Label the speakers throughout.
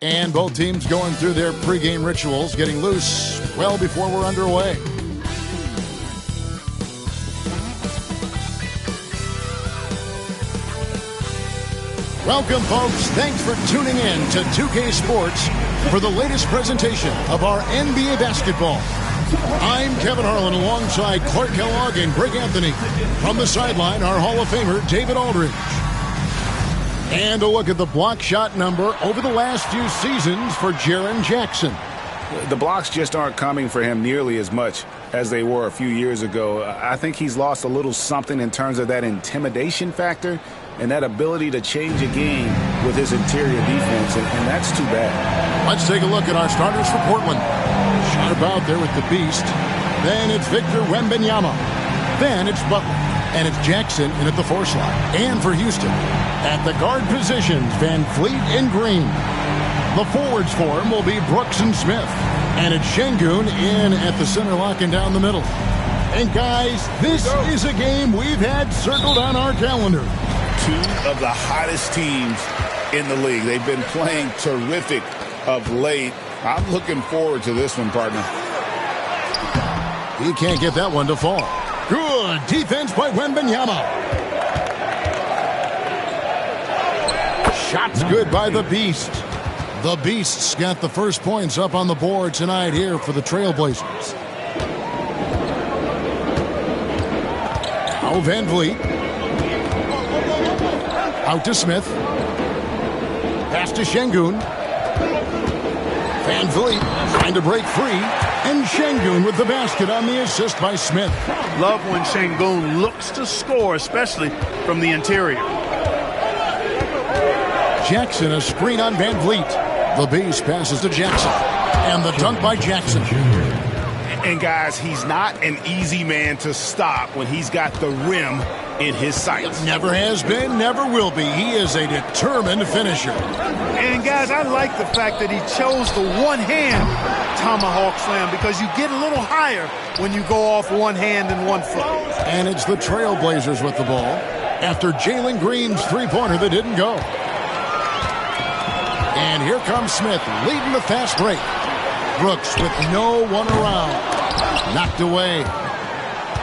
Speaker 1: And both teams going through their pregame rituals, getting loose well before we're underway. Welcome, folks. Thanks for tuning in to 2K Sports for the latest presentation of our NBA basketball. I'm Kevin Harlan alongside Clark Kellogg and Greg Anthony. From the sideline, our Hall of Famer, David Aldridge. And a look at the block shot number over the last few seasons for Jaren Jackson.
Speaker 2: The blocks just aren't coming for him nearly as much as they were a few years ago. I think he's lost a little something in terms of that intimidation factor and that ability to change a game with his interior defense, and that's too bad.
Speaker 1: Let's take a look at our starters for Portland. Sharp out there with the Beast. Then it's Victor Wembanyama. Then it's Butler. And it's Jackson in at the 4 slot. And for Houston, at the guard positions, Van Fleet and Green. The forwards for him will be Brooks and Smith. And it's Şengün in at the center, locking down the middle. And guys, this is a game we've had circled on our calendar.
Speaker 3: Two of the hottest teams in the league. They've been playing terrific of late. I'm looking forward to this one, partner.
Speaker 1: He can't get that one to fall. Good defense by Wembanyama. Shots good by the Beast. The Beasts got the first points up on the board tonight here for the Trailblazers. Now Van Vliet. Out to Smith. Pass to Şengün. Van Vliet trying to break free. And Şengün with the basket on the assist by Smith.
Speaker 4: Love when Şengün looks to score, especially from the interior.
Speaker 1: Jackson, a screen on Van Vliet. The Beast passes to Jackson. And the dunk by Jackson.
Speaker 3: And guys, he's not an easy man to stop when he's got the rim in his sights.
Speaker 1: Never has been, never will be. He is a determined finisher.
Speaker 4: And guys, I like the fact that he chose the one-hand tomahawk slam because you get a little higher when you go off one hand and one foot.
Speaker 1: And it's the Trailblazers with the ball after Jalen Green's three-pointer that didn't go. And here comes Smith leading the fast break. Brooks with no one around. Knocked away.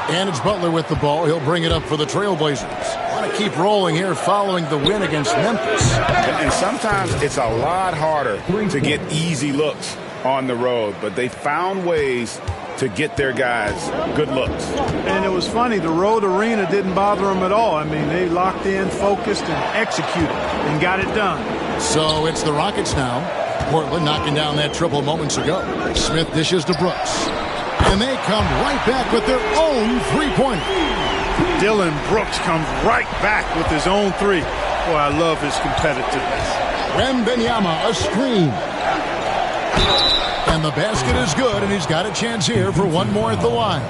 Speaker 1: And it's Butler with the ball. He'll bring it up for the Trailblazers. Want to keep rolling here following the win against Memphis.
Speaker 3: And sometimes it's a lot harder to get easy looks on the road, but they found ways to get their guys good looks.
Speaker 4: And it was funny, the road arena didn't bother them at all. I mean, they locked in, focused, and executed, and got it done.
Speaker 1: So it's the Rockets now. Portland knocking down that triple moments ago. Smith dishes to Brooks. And they come right back with their own three-pointer.
Speaker 4: Dylan Brooks comes right back with his own three. Boy, I love his competitiveness.
Speaker 1: Wembanyama, a screen. And the basket is good, and he's got a chance here for one more at the line.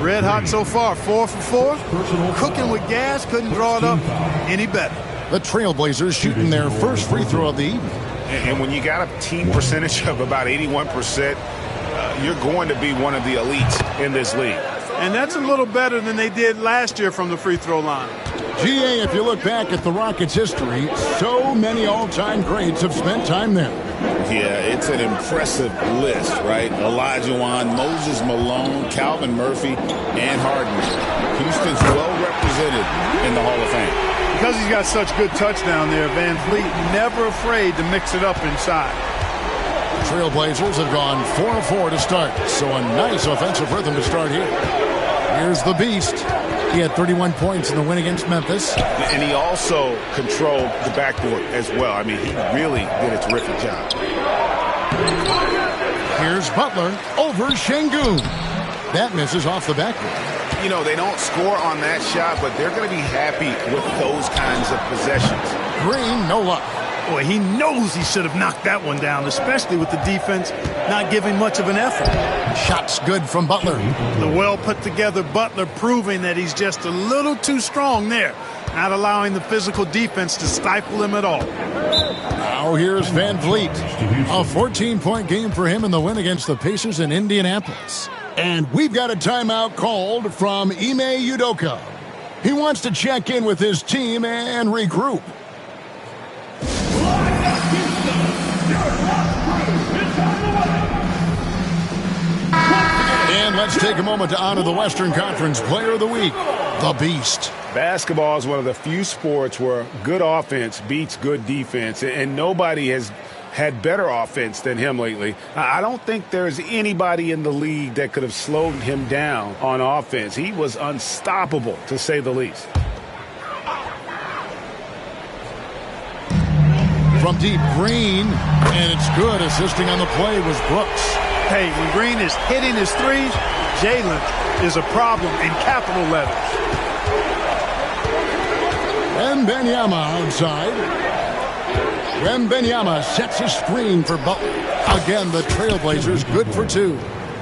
Speaker 4: Red hot so far, 4 for 4. Cooking with gas, couldn't draw it up any better.
Speaker 1: The Trailblazers shooting their first free throw of the evening.
Speaker 3: And when you got a team percentage of about 81%, you're going to be one of the elites in this league.
Speaker 4: And that's a little better than they did last year from the free throw line.
Speaker 1: GA, if you look back at the Rockets' history, so many all-time greats have spent time there.
Speaker 3: Yeah, it's an impressive list, right? Olajuwon, Moses Malone, Calvin Murphy, and Harden. Houston's well represented in the Hall of Fame.
Speaker 4: Because he's got such good touch down there, Van Fleet never afraid to mix it up inside.
Speaker 1: Trailblazers have gone 4-4 to start, so a nice offensive rhythm to start here. Here's the Beast. He had 31 points in the win against Memphis.
Speaker 3: And he also controlled the backboard as well. I mean, he really did a terrific job.
Speaker 1: Here's Butler over Şengün. That misses off the backboard.
Speaker 3: You know, they don't score on that shot, but they're going to be happy with those kinds of possessions.
Speaker 1: Green, no luck.
Speaker 4: Boy, he knows he should have knocked that one down, especially with the defense not giving much of an effort.
Speaker 1: Shots good from Butler.
Speaker 4: The well-put-together Butler proving that he's just a little too strong there, not allowing the physical defense to stifle him at all.
Speaker 1: Now here's Van Vliet. A 14-point game for him in the win against the Pacers in Indianapolis. And we've got a timeout called from Ime Udoka. He wants to check in with his team and regroup. And let's take a moment to honor the Western Conference Player of the Week, the Beast.
Speaker 2: Basketball is one of the few sports where good offense beats good defense, and nobody has had better offense than him lately. I don't think there's anybody in the league that could have slowed him down on offense. He was unstoppable, to say the least.
Speaker 1: From deep, Green, and it's good. Assisting on the play was Brooks.
Speaker 4: Hey, when Green is hitting his threes, Jalen is a problem in capital letters.
Speaker 1: Wembanyama outside. Wembanyama sets a screen for Butler. Again, the Trailblazers good for two.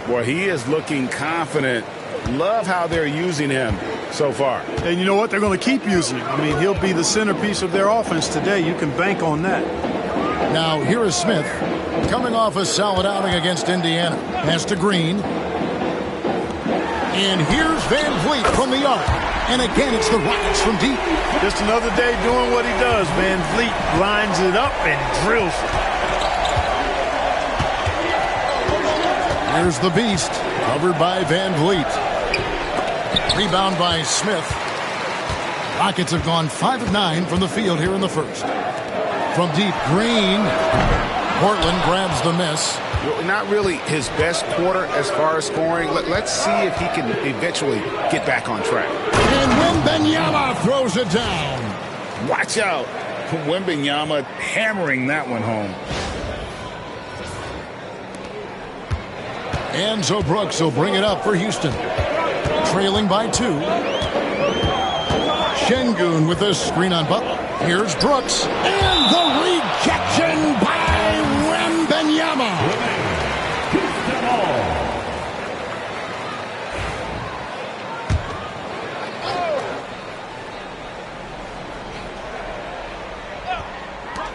Speaker 2: Boy, he is looking confident. Love how they're using him so far.
Speaker 4: And you know what? They're going to keep using him. I mean, he'll be the centerpiece of their offense today. You can bank on that.
Speaker 1: Now, here is Smith, coming off a solid outing against Indiana. Pass to Green. And here's Van Vliet from the arc. And again, it's the Rockets from deep.
Speaker 4: Just another day doing what he does. Van Vliet lines it up and drills it.
Speaker 1: Here's the Beast, covered by Van Vliet. Rebound by Smith. Rockets have gone 5 of 9 from the field here in the first. From deep, Green. Portland grabs the miss.
Speaker 2: Not really his best quarter as far as scoring. Let's see if he can eventually get back on track.
Speaker 1: And Wembanyama throws it down.
Speaker 3: Watch out. Wembanyama hammering that one home.
Speaker 1: And so Brooks will bring it up for Houston. Trailing by 2. Şengün with a screen on Butler. Here's Brooks. And the rejection by Wembanyama.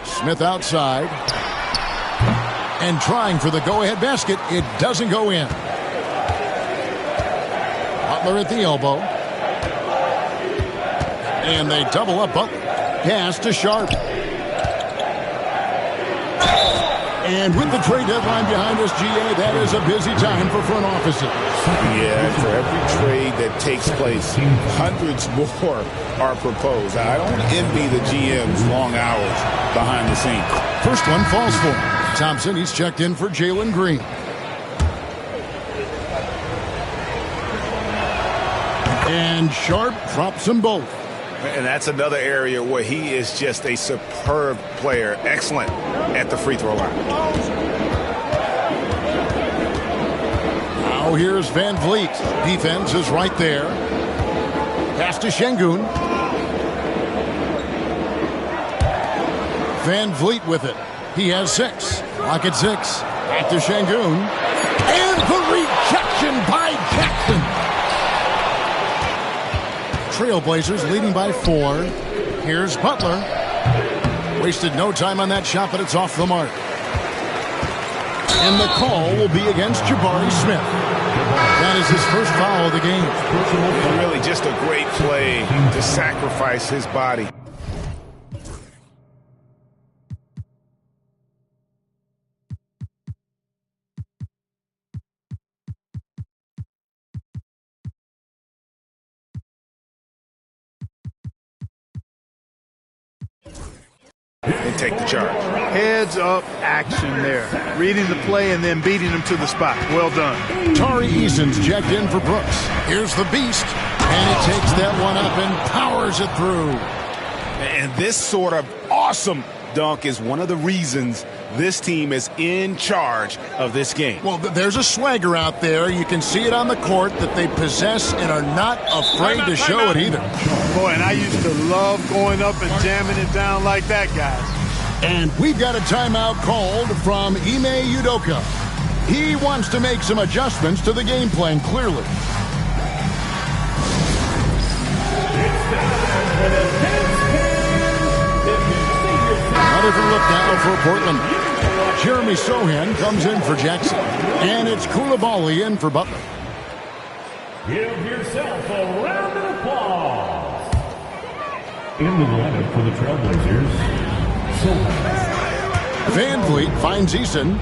Speaker 1: Smith outside. And trying for the go-ahead basket. It doesn't go in. Butler at the elbow. And they double up Butler. Pass to Sharp. And with the trade deadline behind us, GA, that is a busy time for front offices.
Speaker 3: Yeah, for every trade that takes place, hundreds more are proposed. I don't envy the GM's long hours behind the scenes.
Speaker 1: First one falls for him. Thompson, he's checked in for Jalen Green. And Sharp drops them both.
Speaker 2: And that's another area where he is just a superb player. Excellent at the free throw line.
Speaker 1: Now here's Van Vliet. Defense is right there. Pass to Şengün. Van Vliet with it. He has 6. Lock at 6. Back to Şengün. And the rejection by Jackson. Trailblazers leading by 4. Here's Butler. Wasted no time on that shot, but it's off the mark. And the call will be against Jabari Smith. That is his first foul of the game.
Speaker 2: And really just a great play to sacrifice his body. And take the charge.
Speaker 4: Heads up action there. Reading the play and then beating him to the spot. Well done.
Speaker 1: Tari Eason's checked in for Brooks. Here's the Beast. And he takes that one up and powers it through.
Speaker 2: And this sort of awesome dunk is one of the reasons this team is in charge of this game.
Speaker 1: Well, there's a swagger out there. You can see it on the court that they possess and are not afraid to show it either.
Speaker 4: Boy, and I used to love going up and jamming it down like that, guys.
Speaker 1: And we've got a timeout called from Ime Udoka. He wants to make some adjustments to the game plan, clearly. A different look now for Portland. Jeremy Sohan comes in for Jackson. And it's Koulibaly in for Butler.
Speaker 5: Give yourself a round of applause. In the lineup for the Trailblazers, Sohan.
Speaker 1: Van Vliet finds Eason.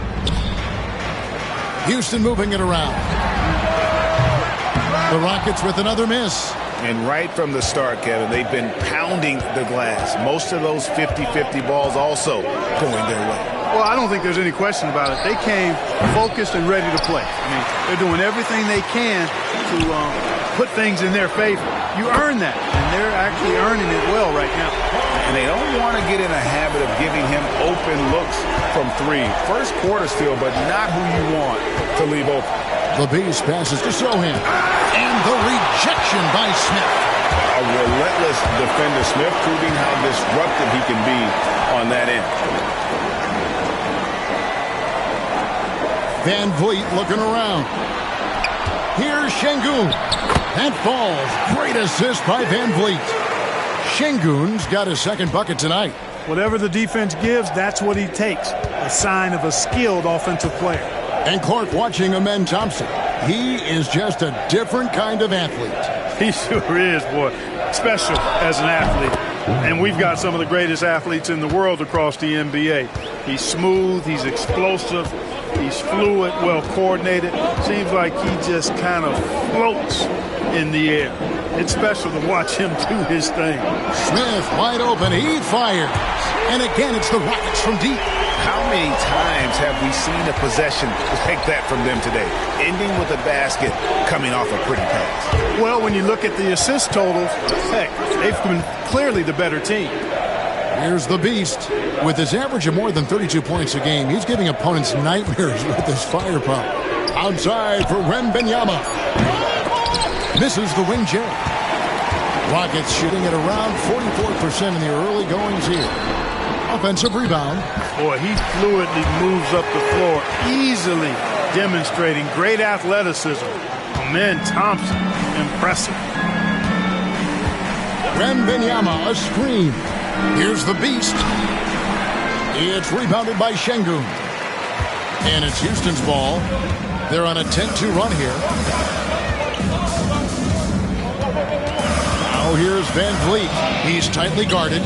Speaker 1: Houston moving it around. The Rockets with another miss.
Speaker 2: And right from the start, Kevin, they've been pounding the glass. Most of those 50-50 balls also going their way.
Speaker 4: Well, I don't think there's any question about it. They came focused and ready to play. I mean, they're doing everything they can to put things in their favor. You earn that, and they're actually earning it well right now.
Speaker 2: And they don't want to get in a habit of giving him open looks from three. First quarter still, but not who you want to leave open.
Speaker 1: The Beast passes to Sohan. And the rejection by Smith.
Speaker 2: A relentless defender. Smith proving how disruptive he can be on that end.
Speaker 1: Van Vliet looking around. Here's Şengün. That falls. Great assist by Van Vliet. Şengün's got his second bucket tonight.
Speaker 4: Whatever the defense gives, that's what he takes. A sign of a skilled offensive player.
Speaker 1: And Clark watching Amen Thompson. He is just a different kind of athlete.
Speaker 4: He sure is, boy. Special as an athlete. And we've got some of the greatest athletes in the world across the NBA. He's smooth, he's explosive, he's fluid, well coordinated. Seems like he just kind of floats in the air. It's special to watch him do his thing.
Speaker 1: Smith wide open, he fires. And again, it's the Rockets from deep.
Speaker 2: How many times have we seen a possession like that from them today? Ending with a basket, coming off a pretty pass.
Speaker 4: Well, when you look at the assist totals, heck, they've been clearly the better team.
Speaker 1: Here's the Beast. With his average of more than 32 points a game, he's giving opponents nightmares with his firepower. Outside for Wembanyama. Misses the ring J. Rockets shooting at around 44% in the early goings here. Offensive rebound.
Speaker 4: Boy, he fluidly moves up the floor, easily demonstrating great athleticism. Amen Thompson, impressive.
Speaker 1: Wembanyama, a screen. Here's the Beast. It's rebounded by Şengün. And it's Houston's ball. They're on a 10-2 run here. Now here's Van Vliet. He's tightly guarded.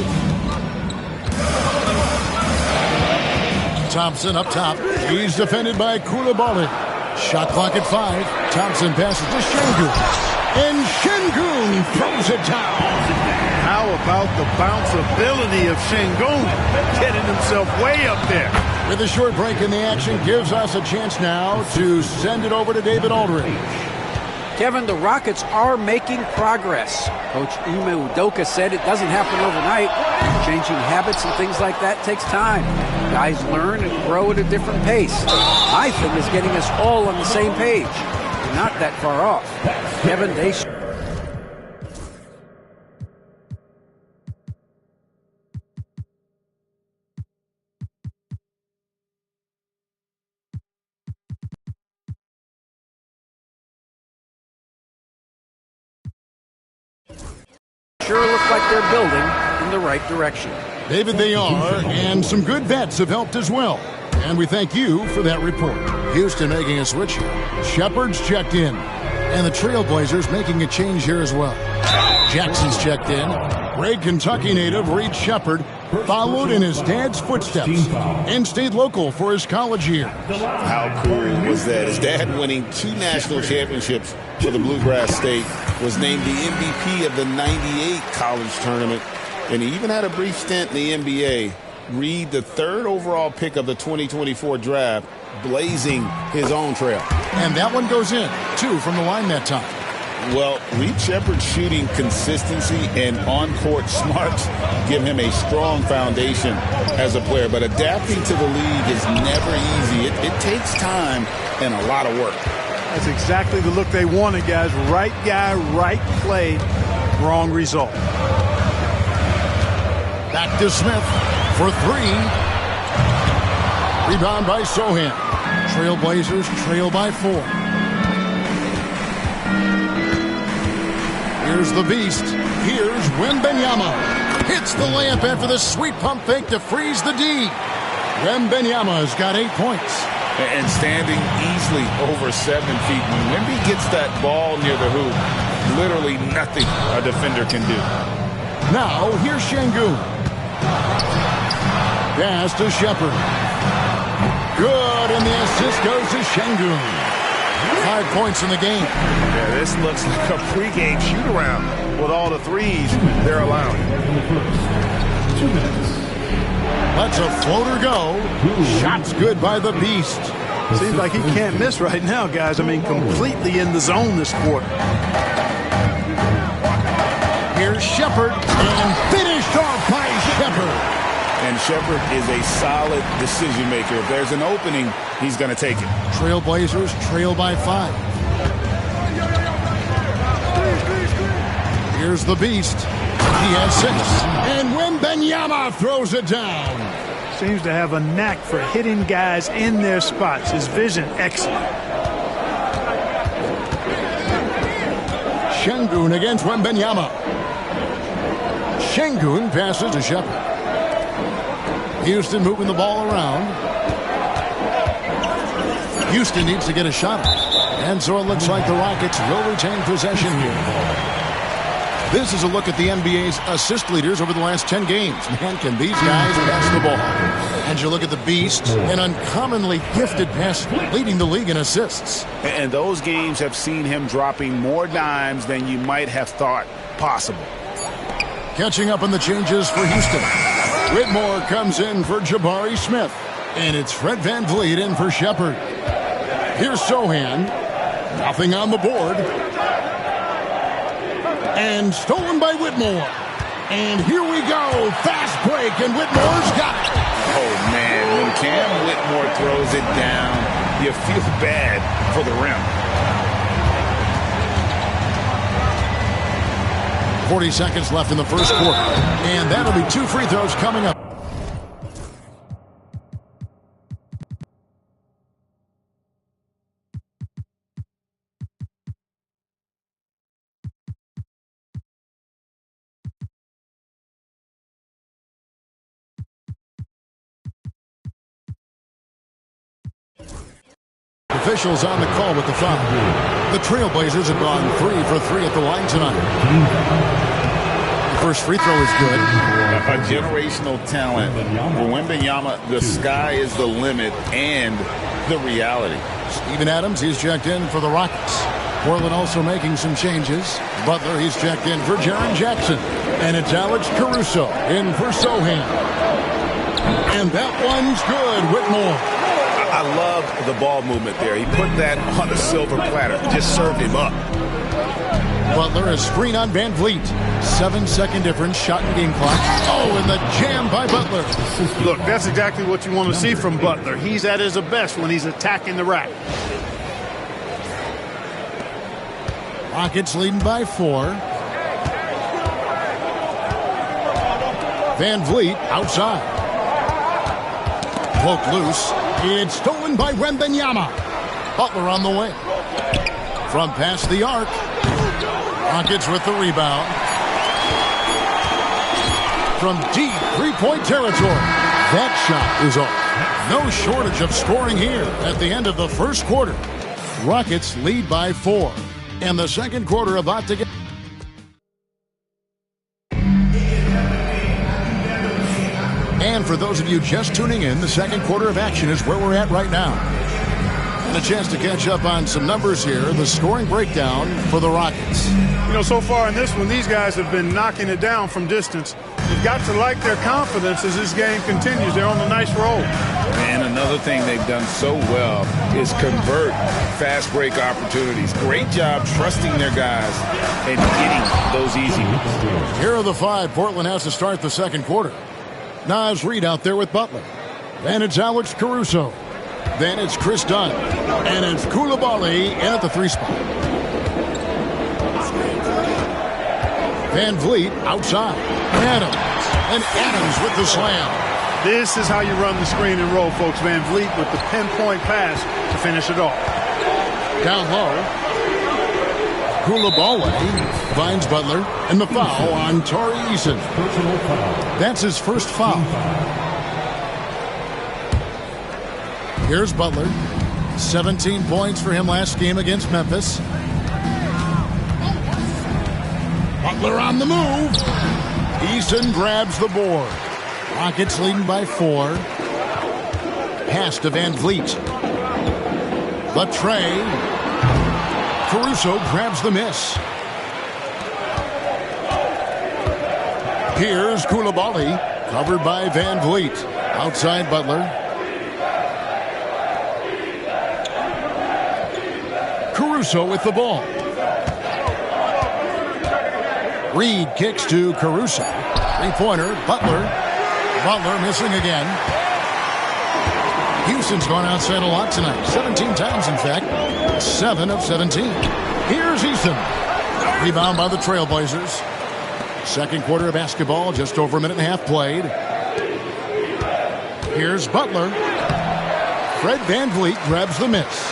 Speaker 1: Thompson up top. He's defended by Coulibaly. Shot clock at 5. Thompson passes to Şengün. And Şengün throws it down.
Speaker 4: How about the bounce ability of Şengün, getting himself way up there.
Speaker 1: With a short break in the action, gives us a chance now to send it over to David Aldridge.
Speaker 6: Kevin, the Rockets are making progress. Coach Ime Udoka said it doesn't happen overnight. Changing habits and things like that takes time. Guys learn and grow at a different pace. My thing is getting us all on the same page. We're not that far off. Kevin, they... sure look like they're building in the right direction.
Speaker 1: David, they are, and some good vets have helped as well. And we thank you for that report. Houston making a switch here. Shepard's checked in. And the Trailblazers making a change here as well. Jackson's checked in. Great Kentucky native Reed Shepard followed in his dad's footsteps and stayed local for his college year.
Speaker 3: How cool was that? His dad winning 2 national championships for the Bluegrass State, was named the MVP of the '98 college tournament, and he even had a brief stint in the NBA. Reed, the 3rd overall pick of the 2024 draft, blazing his own trail.
Speaker 1: And that one goes in, 2 from the line that time.
Speaker 3: Well, Reed Shepard's shooting consistency and on-court smarts give him a strong foundation as a player. But adapting to the league is never easy. It takes time and a lot of work.
Speaker 4: That's exactly the look they wanted, guys. Right guy, right play, wrong result.
Speaker 1: Back to Smith for 3. Rebound by Sohan. Trailblazers trail by 4. Here's the Beast. Here's Wembanyama. Hits the layup after the sweet pump fake to freeze the D. Wembanyama's got 8 points.
Speaker 3: And standing easily over 7 feet. When Wemby gets that ball near the hoop, literally nothing a defender can do.
Speaker 1: Now, here's Şengün. Pass to Shepard. Good, and the assist goes to Şengün. 5 points in the game.
Speaker 2: Yeah, this looks like a pregame shoot-around with all the threes they're allowing.
Speaker 5: 2 minutes.
Speaker 1: Lets a floater go. Shots good by the Beast.
Speaker 4: Seems like he can't miss right now, guys. I mean, completely in the zone this quarter.
Speaker 1: Here's Shepard, and finished off by Shepard.
Speaker 2: And Shepard is a solid decision maker. If there's an opening, he's going to take it.
Speaker 1: Trailblazers trail by 5. Here's the Beast. He has 6. And Wembanyama throws it down.
Speaker 4: Seems to have a knack for hitting guys in their spots. His vision, excellent.
Speaker 1: Şengün against Wembanyama. Şengün passes to Shepard. Houston moving the ball around. Houston needs to get a shot. And so it looks like the Rockets will retain possession here. This is a look at the NBA's assist leaders over the last 10 games. Man, can these guys pass the ball. And you look at the Beast, an uncommonly gifted passer, leading the league in assists.
Speaker 2: And those games have seen him dropping more dimes than you might have thought possible.
Speaker 1: Catching up on the changes for Houston. Whitmore comes in for Jabari Smith. And it's Fred VanVleet in for Shepard. Here's Sohan. Nothing on the board. And stolen by Whitmore. And here we go. Fast break, and Whitmore's got it.
Speaker 2: Oh, man, when Cam Whitmore throws it down, you feel bad for the rim.
Speaker 1: 40 seconds left in the first quarter. And that'll be 2 free throws coming up. Officials on the call with the foul. The Trailblazers have gone 3 for 3 at the line tonight. The first free throw is good.
Speaker 3: A generational talent. For Wembanyama, the sky is the limit and the reality.
Speaker 1: Steven Adams, he's checked in for the Rockets. Portland also making some changes. Butler, he's checked in for Jaren Jackson. And it's Alex Caruso in for Sohan. And that one's good, Whitmore.
Speaker 2: I love the ball movement there. He put that on a silver platter. Just served him up.
Speaker 1: Butler, a screen on VanVleet. 7-second difference, shot and game clock. Oh, and the jam by Butler.
Speaker 4: Look, that's exactly what you want to see from Butler. He's at his best when he's attacking the rack.
Speaker 1: Rockets leading by 4. VanVleet outside. Poke loose. It's stolen by Wembanyama. Butler on the way. From past the arc. Rockets with the rebound. From deep three-point territory. That shot is off. No shortage of scoring here at the end of the first quarter. Rockets lead by 4. And the second quarter about to get... And for those of you just tuning in, the second quarter of action is where we're at right now. And a chance to catch up on some numbers here. The scoring breakdown for the Rockets.
Speaker 4: You know, so far in this one, these guys have been knocking it down from distance. You've got to like their confidence as this game continues. They're on a nice roll.
Speaker 2: And another thing they've done so well is convert fast break opportunities. Great job trusting their guys and getting those easy ones.
Speaker 1: Here are the 5 Portland has to start the second quarter. Naz Reid out there with Butler. Then it's Alex Caruso. Then it's Chris Dunn. And it's Coulibaly in at the 3 spot. VanVleet outside. Adams. And Adams with the slam.
Speaker 4: This is how you run the screen and roll, folks. VanVleet with the pinpoint pass to finish it off.
Speaker 1: Down low. Coulibaly finds Butler, and the foul on Tari Eason. That's his first foul. Here's Butler. 17 points for him last game against Memphis. Butler on the move. Eason grabs the board. Rockets leading by 4. Pass to VanVleet. Latre. Caruso grabs the miss. Here's Koulibaly, covered by Van Vliet. Outside Butler. Caruso with the ball. Reed kicks to Caruso. Three-pointer, Butler. Butler missing again. Houston's gone outside a lot tonight. 17 times, in fact. 7 of 17. Here's Eason. Rebound by the Trailblazers. Second quarter of basketball, just over a minute and a half played. Here's Butler. Fred Van Vliet grabs the miss.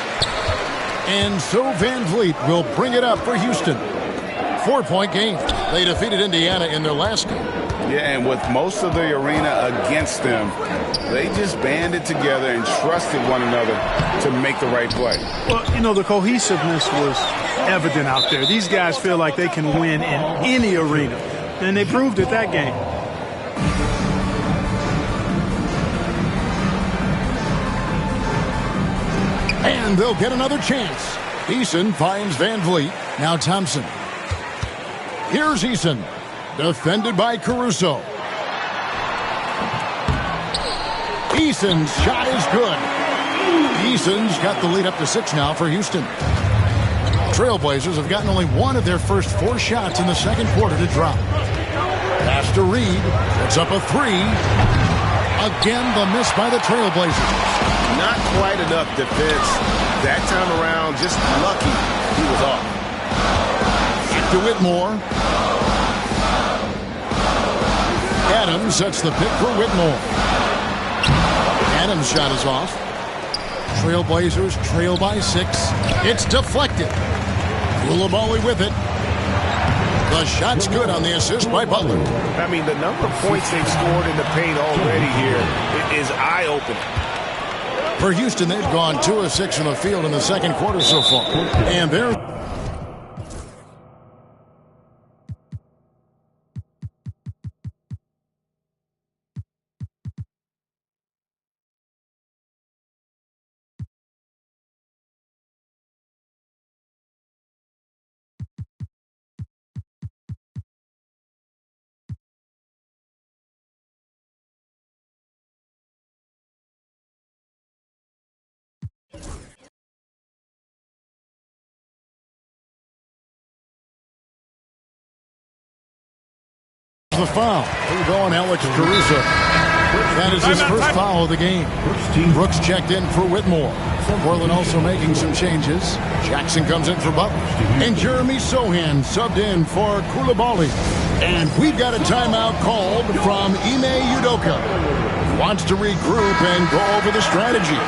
Speaker 1: And so Van Vliet will bring it up for Houston. 4-point game. They defeated Indiana in their last game.
Speaker 2: Yeah, and with most of the arena against them, they just banded together and trusted one another to make the right play.
Speaker 4: Well, you know, the cohesiveness was evident out there. These guys feel like they can win in any arena, and they proved it that game.
Speaker 1: And they'll get another chance. Eason finds Van Vliet. Now Thompson. Here's Eason. Defended by Caruso. Eason's shot is good. Eason's got the lead up to 6 now for Houston. Trailblazers have gotten only one of their first 4 shots in the second quarter to drop. Pass to Reed. Puts up a 3. Again, the miss by the Trailblazers.
Speaker 2: Not quite enough defense. That time around, just lucky he was off.
Speaker 1: Back to Whitmore. Adams sets the pick for Whitmore. Adams' shot is off. Trailblazers trail by 6. It's deflected. Koulibaly with it. The shot's good on the assist by Butler.
Speaker 2: I mean, the number of points they've scored in the paint already here is eye-opening.
Speaker 1: For Houston, they've gone 2 of 6 from the field in the second quarter so far. And they're... the foul. We're going Alex Caruso. That is his first foul of the game. Brooks checked in for Whitmore. Portland also making some changes. Jackson comes in for Butler. And Jeremy Sohan subbed in for Koulibaly. And we've got a timeout called from Ime Udoka. Wants to regroup and go over the strategy.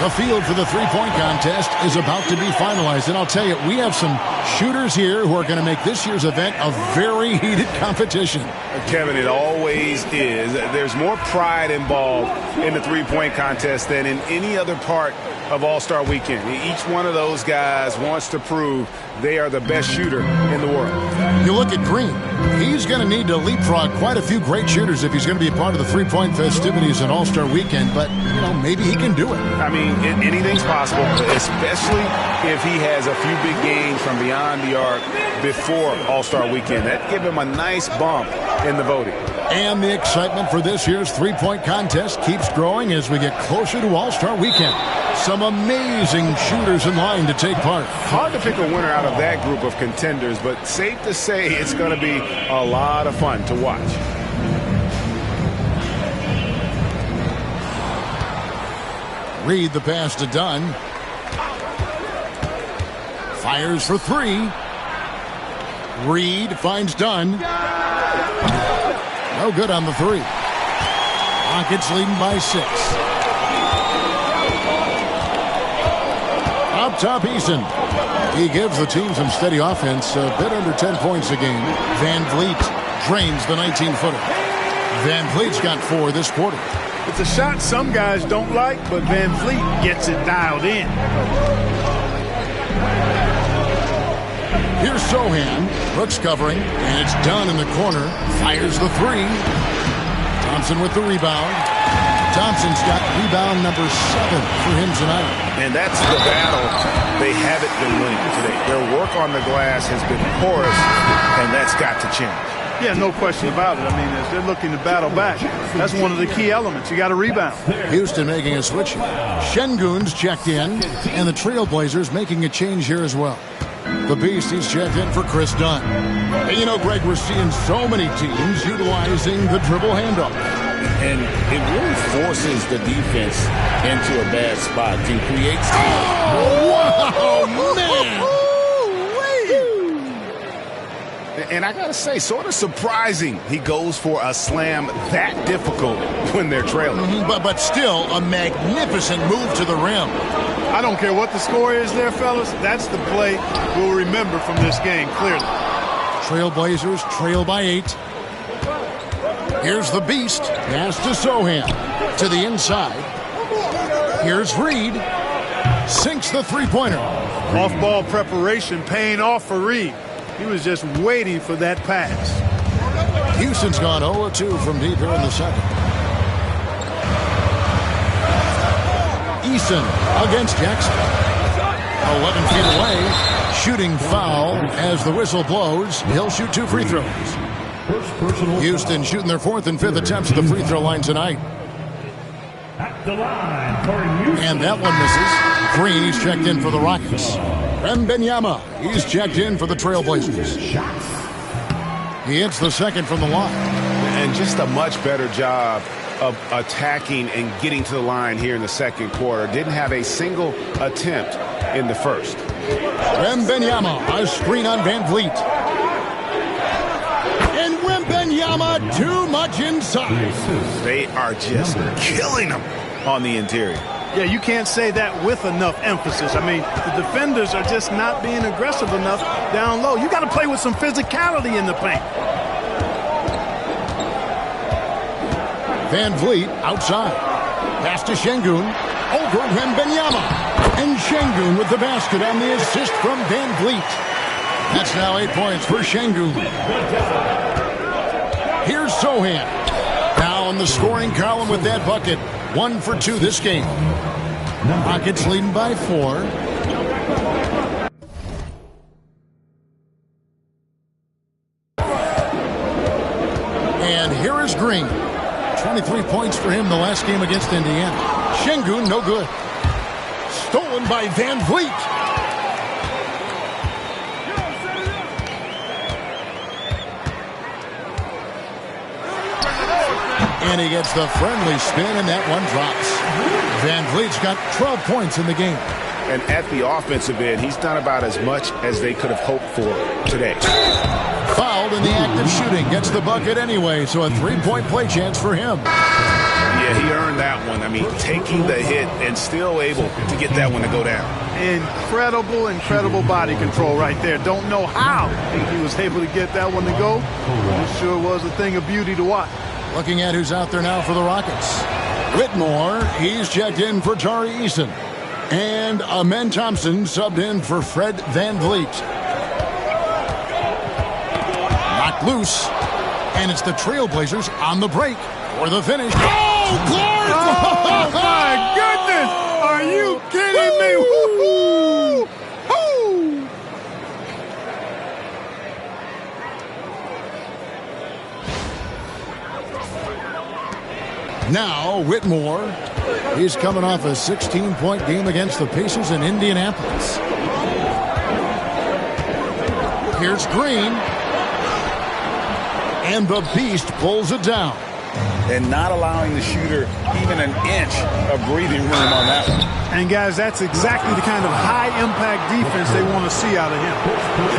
Speaker 1: The field for the three-point contest is about to be finalized. And I'll tell you, we have some shooters here who are going to make this year's event a very heated competition.
Speaker 2: Kevin, it always is. There's more pride involved in the three-point contest than in any other part of All-Star Weekend. Each one of those guys wants to prove they are the best shooter in the world.
Speaker 1: You look at Green. He's going to need to leapfrog quite a few great shooters if he's going to be a part of the three-point festivities in All-Star Weekend. But, you know, maybe he can do it.
Speaker 2: I mean, anything's possible, especially if he has a few big games from beyond the arc before All-Star Weekend. That'd give him a nice bump in the voting.
Speaker 1: And the excitement for this year's three-point contest keeps growing as we get closer to All-Star Weekend. Some amazing shooters in line to take part.
Speaker 2: Hard to pick a winner out of that group of contenders, but safe to say it's going to be a lot of fun to watch.
Speaker 1: Reed the pass to Dunn. Fires for 3. Reed finds Dunn. No good on the 3. Rockets leading by 6. Up top, Eason. He gives the team some steady offense, a bit under 10 points a game. Van Vliet drains the 19-footer. Van Vliet's got 4 this quarter.
Speaker 4: It's a shot some guys don't like, but Van Vliet gets it dialed in.
Speaker 1: Here's Sohan. Brooks covering, and it's Dunn in the corner. Fires the 3. Thompson with the rebound. Thompson's got rebound number 7 for him tonight.
Speaker 2: And that's the battle they haven't been winning today. Their work on the glass has been porous, and that's got to change.
Speaker 4: Yeah, no question about it. I mean, as they're looking to battle back, that's one of the key elements. You got to rebound.
Speaker 1: Houston making a switch here. Şengün's checked in, and the Trailblazers making a change here as well. The Beast, he's checked in for Chris Dunn. And you know, Greg, we're seeing so many teams utilizing the dribble handoff.
Speaker 3: And it really forces the defense into a bad spot. Can create...
Speaker 1: Oh, wow, man!
Speaker 2: And I got to say, sort of surprising he goes for a slam that difficult when they're trailing.
Speaker 1: But still, a magnificent move to the rim.
Speaker 4: I don't care what the score is there, fellas. That's the play we'll remember from this game, clearly.
Speaker 1: Trailblazers trail by 8. Here's the Beast. Pass to Sohan. To the inside. Here's Reed. Sinks the three-pointer.
Speaker 4: Off-ball preparation paying off for Reed. He was just waiting for that pass.
Speaker 1: Houston's gone 0-2 from deep here in the second. Eason against Jackson. 11 feet away. Shooting foul as the whistle blows. He'll shoot 2 free throws. Houston shooting their 4th and 5th attempts at the free throw line tonight. And that one misses. Green, he's checked in for the Rockets. Wembanyama, he's checked in for the Trailblazers. He hits the second from the line.
Speaker 2: And just a much better job of attacking and getting to the line here in the second quarter. Didn't have a single attempt in the first.
Speaker 1: Wembanyama, a screen on Van Vliet. And Wembanyama, too much inside.
Speaker 2: They are just killing them on the interior.
Speaker 4: Yeah, you can't say that with enough emphasis. I mean, the defenders are just not being aggressive enough down low. You got to play with some physicality in the paint.
Speaker 1: Van Vliet outside. Pass to Şengün. Over Wembanyama. And Şengün with the basket on the assist from Van Vliet. That's now 8 points for Şengün. Here's Sohan. Now in the scoring column with that bucket. 1 for 2 this game. Rockets leading by 4. And here is Green. 23 points for him the last game against Indiana. Şengün, no good. Stolen by Van Vliet. And he gets the friendly spin, and that one drops. Van Vliet's got 12 points in the game.
Speaker 2: And at the offensive end, he's done about as much as they could have hoped for today.
Speaker 1: Fouled in the act of shooting. Gets the bucket anyway, so a 3-point play chance for him.
Speaker 2: Yeah, he earned that one. I mean, taking the hit and still able to get that one to go down.
Speaker 4: Incredible body control right there. Don't know how he was able to get that one to go. It sure was a thing of beauty to watch.
Speaker 1: Looking at who's out there now for the Rockets. Whitmore, he's checked in for Tari Eason. And Amen Thompson subbed in for Fred Van Vliet. Knocked loose. And it's the Trailblazers on the break for the finish. Oh, Clark!
Speaker 4: Oh, my goodness! Are you kidding me? Woo-hoo!
Speaker 1: Now, Whitmore, he's coming off a 16-point game against the Pacers in Indianapolis. Here's Green. And the Beast pulls it down.
Speaker 3: And not allowing the shooter even an inch of breathing room on that one.
Speaker 4: And, guys, that's exactly the kind of high-impact defense they want to see out of him.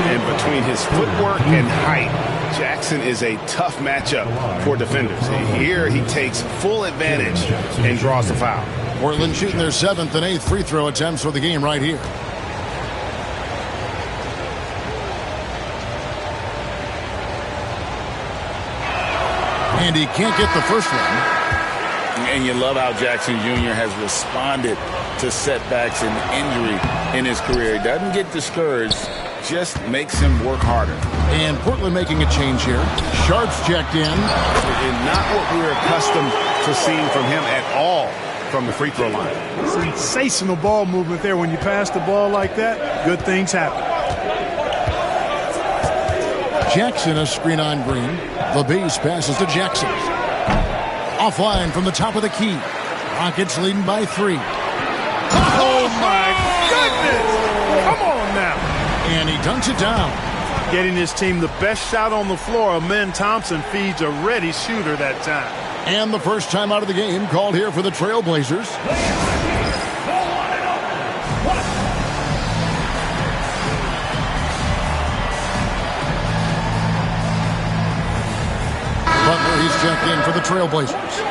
Speaker 2: And between his footwork and height, Jackson is a tough matchup for defenders. Here he takes full advantage and draws the foul.
Speaker 1: Portland shooting their 7th and 8th free throw attempts for the game right here. And he can't get the first one.
Speaker 3: And you love how Jackson Jr. has responded to setbacks and injury in his career. He doesn't get discouraged, just makes him work harder.
Speaker 1: And Portland making a change here. Sharp's checked in.
Speaker 2: And not what we're accustomed to seeing from him at all from the free throw line.
Speaker 4: Sensational ball movement there. When you pass the ball like that, good things happen.
Speaker 1: Jackson, a screen on Green. The base passes to Jackson. Offline from the top of the key. Rockets leading by 3.
Speaker 4: Oh, my goodness! Come on now.
Speaker 1: And he dunks it down.
Speaker 4: Getting his team the best shot on the floor. Amen Thompson feeds a ready shooter that time.
Speaker 1: And the first time out of the game called here for the Trailblazers. Butler, he's checked in for the Trailblazers.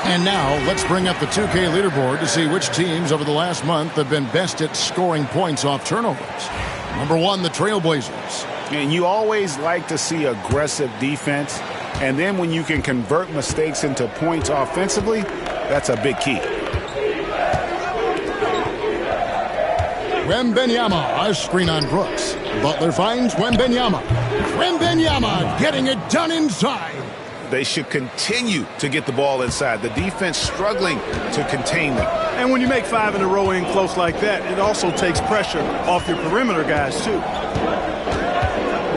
Speaker 1: And now let's bring up the 2K leaderboard to see which teams over the last month have been best at scoring points off turnovers. Number 1, the Trailblazers.
Speaker 2: And you always like to see aggressive defense. And then when you can convert mistakes into points offensively, that's a big key.
Speaker 1: Wembanyama, a screen on Brooks. Butler finds Wembanyama. Wembanyama getting it done inside.
Speaker 2: They should continue to get the ball inside. The defense struggling to contain them.
Speaker 4: And when you make 5 in a row in close like that, it also takes pressure off your perimeter guys, too.